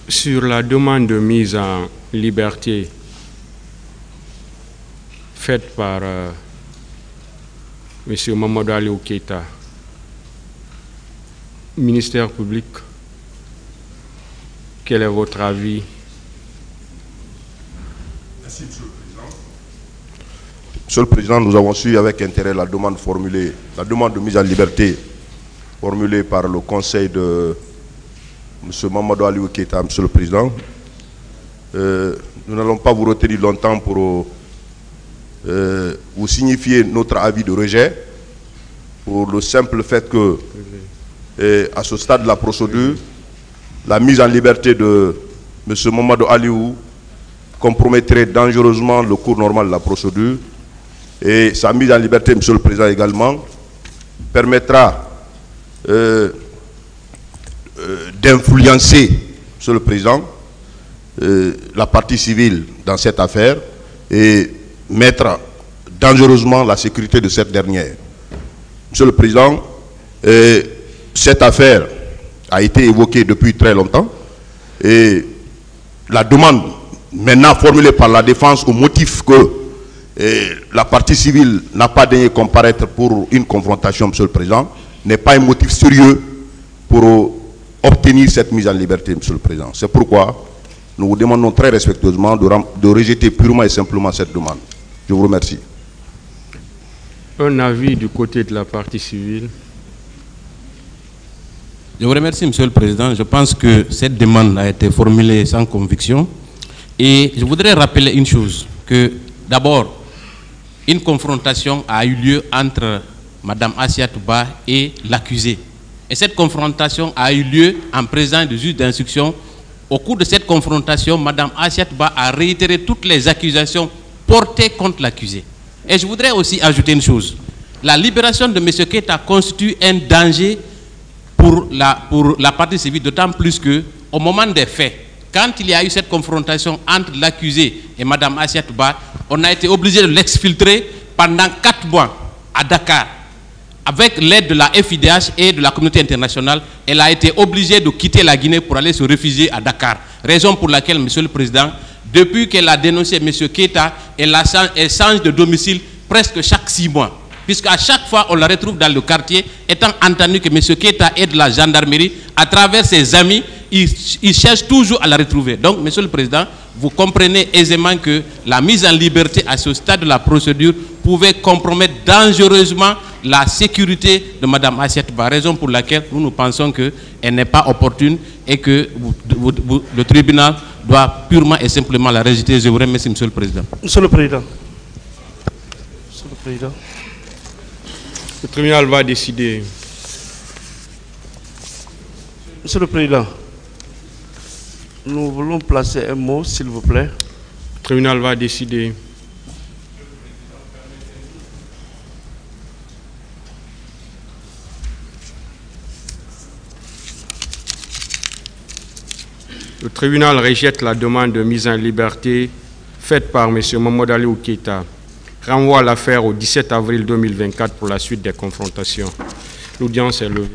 Sur la demande de mise en liberté faite par M. Mamadou Aliou Keïta, ministère public, quel est votre avis? Merci, Monsieur le Président. Monsieur le Président, nous avons suivi avec intérêt la demande formulée, la demande de mise en liberté formulée par le Conseil de M. Mamadou Aliou Keïta, Monsieur le Président. Nous n'allons pas vous retenir longtemps pour vous signifier notre avis de rejet pour le simple fait que, à ce stade de la procédure, la mise en liberté de M. Mamadou Aliou compromettrait dangereusement le cours normal de la procédure et sa mise en liberté, Monsieur le Président, également, permettra d'influencer, Monsieur le Président, la partie civile dans cette affaire et mettre dangereusement la sécurité de cette dernière. Monsieur le Président, cette affaire a été évoquée depuis très longtemps et la demande maintenant formulée par la défense au motif que la partie civile n'a pas daigné comparaître pour une confrontation, Monsieur le Président, n'est pas un motif sérieux pour obtenir cette mise en liberté, Monsieur le Président. C'est pourquoi nous vous demandons très respectueusement de rejeter purement et simplement cette demande. Je vous remercie. Un avis du côté de la partie civile. Je vous remercie, Monsieur le Président. Je pense que cette demande a été formulée sans conviction. Et je voudrais rappeler une chose, que d'abord, une confrontation a eu lieu entre Mme Assia Touba et l'accusé. Et cette confrontation a eu lieu en présence du juge d'instruction. Au cours de cette confrontation, Mme Assiat Ba a réitéré toutes les accusations portées contre l'accusé. Et je voudrais aussi ajouter une chose. La libération de M. Keita constitue un danger pour la partie civile, d'autant plus qu'au moment des faits, quand il y a eu cette confrontation entre l'accusé et Mme Assiat Ba, on a été obligé de l'exfiltrer pendant 4 mois à Dakar. Avec l'aide de la FIDH et de la communauté internationale, elle a été obligée de quitter la Guinée pour aller se réfugier à Dakar. Raison pour laquelle, Monsieur le Président, depuis qu'elle a dénoncé M. Keita, elle change de domicile presque chaque 6 mois. Puisqu'à chaque fois, on la retrouve dans le quartier, étant entendu que M. Keita est de la gendarmerie, à travers ses amis, il cherche toujours à la retrouver. Donc, Monsieur le Président, vous comprenez aisément que la mise en liberté à ce stade de la procédure pouvait compromettre dangereusement la sécurité de Mme Assiat Ba, raison pour laquelle nous pensons qu'elle n'est pas opportune et que le tribunal doit purement et simplement la rejeter. Je vous remercie, Monsieur le Président. Monsieur le Président. Monsieur le Président. Le tribunal va décider. Monsieur le Président, nous voulons placer un mot, s'il vous plaît. Le tribunal va décider. Le tribunal rejette la demande de mise en liberté faite par M. Mamadou Aliou Keita. Renvoie l'affaire au 17 avril 2024 pour la suite des confrontations. L'audience est levée.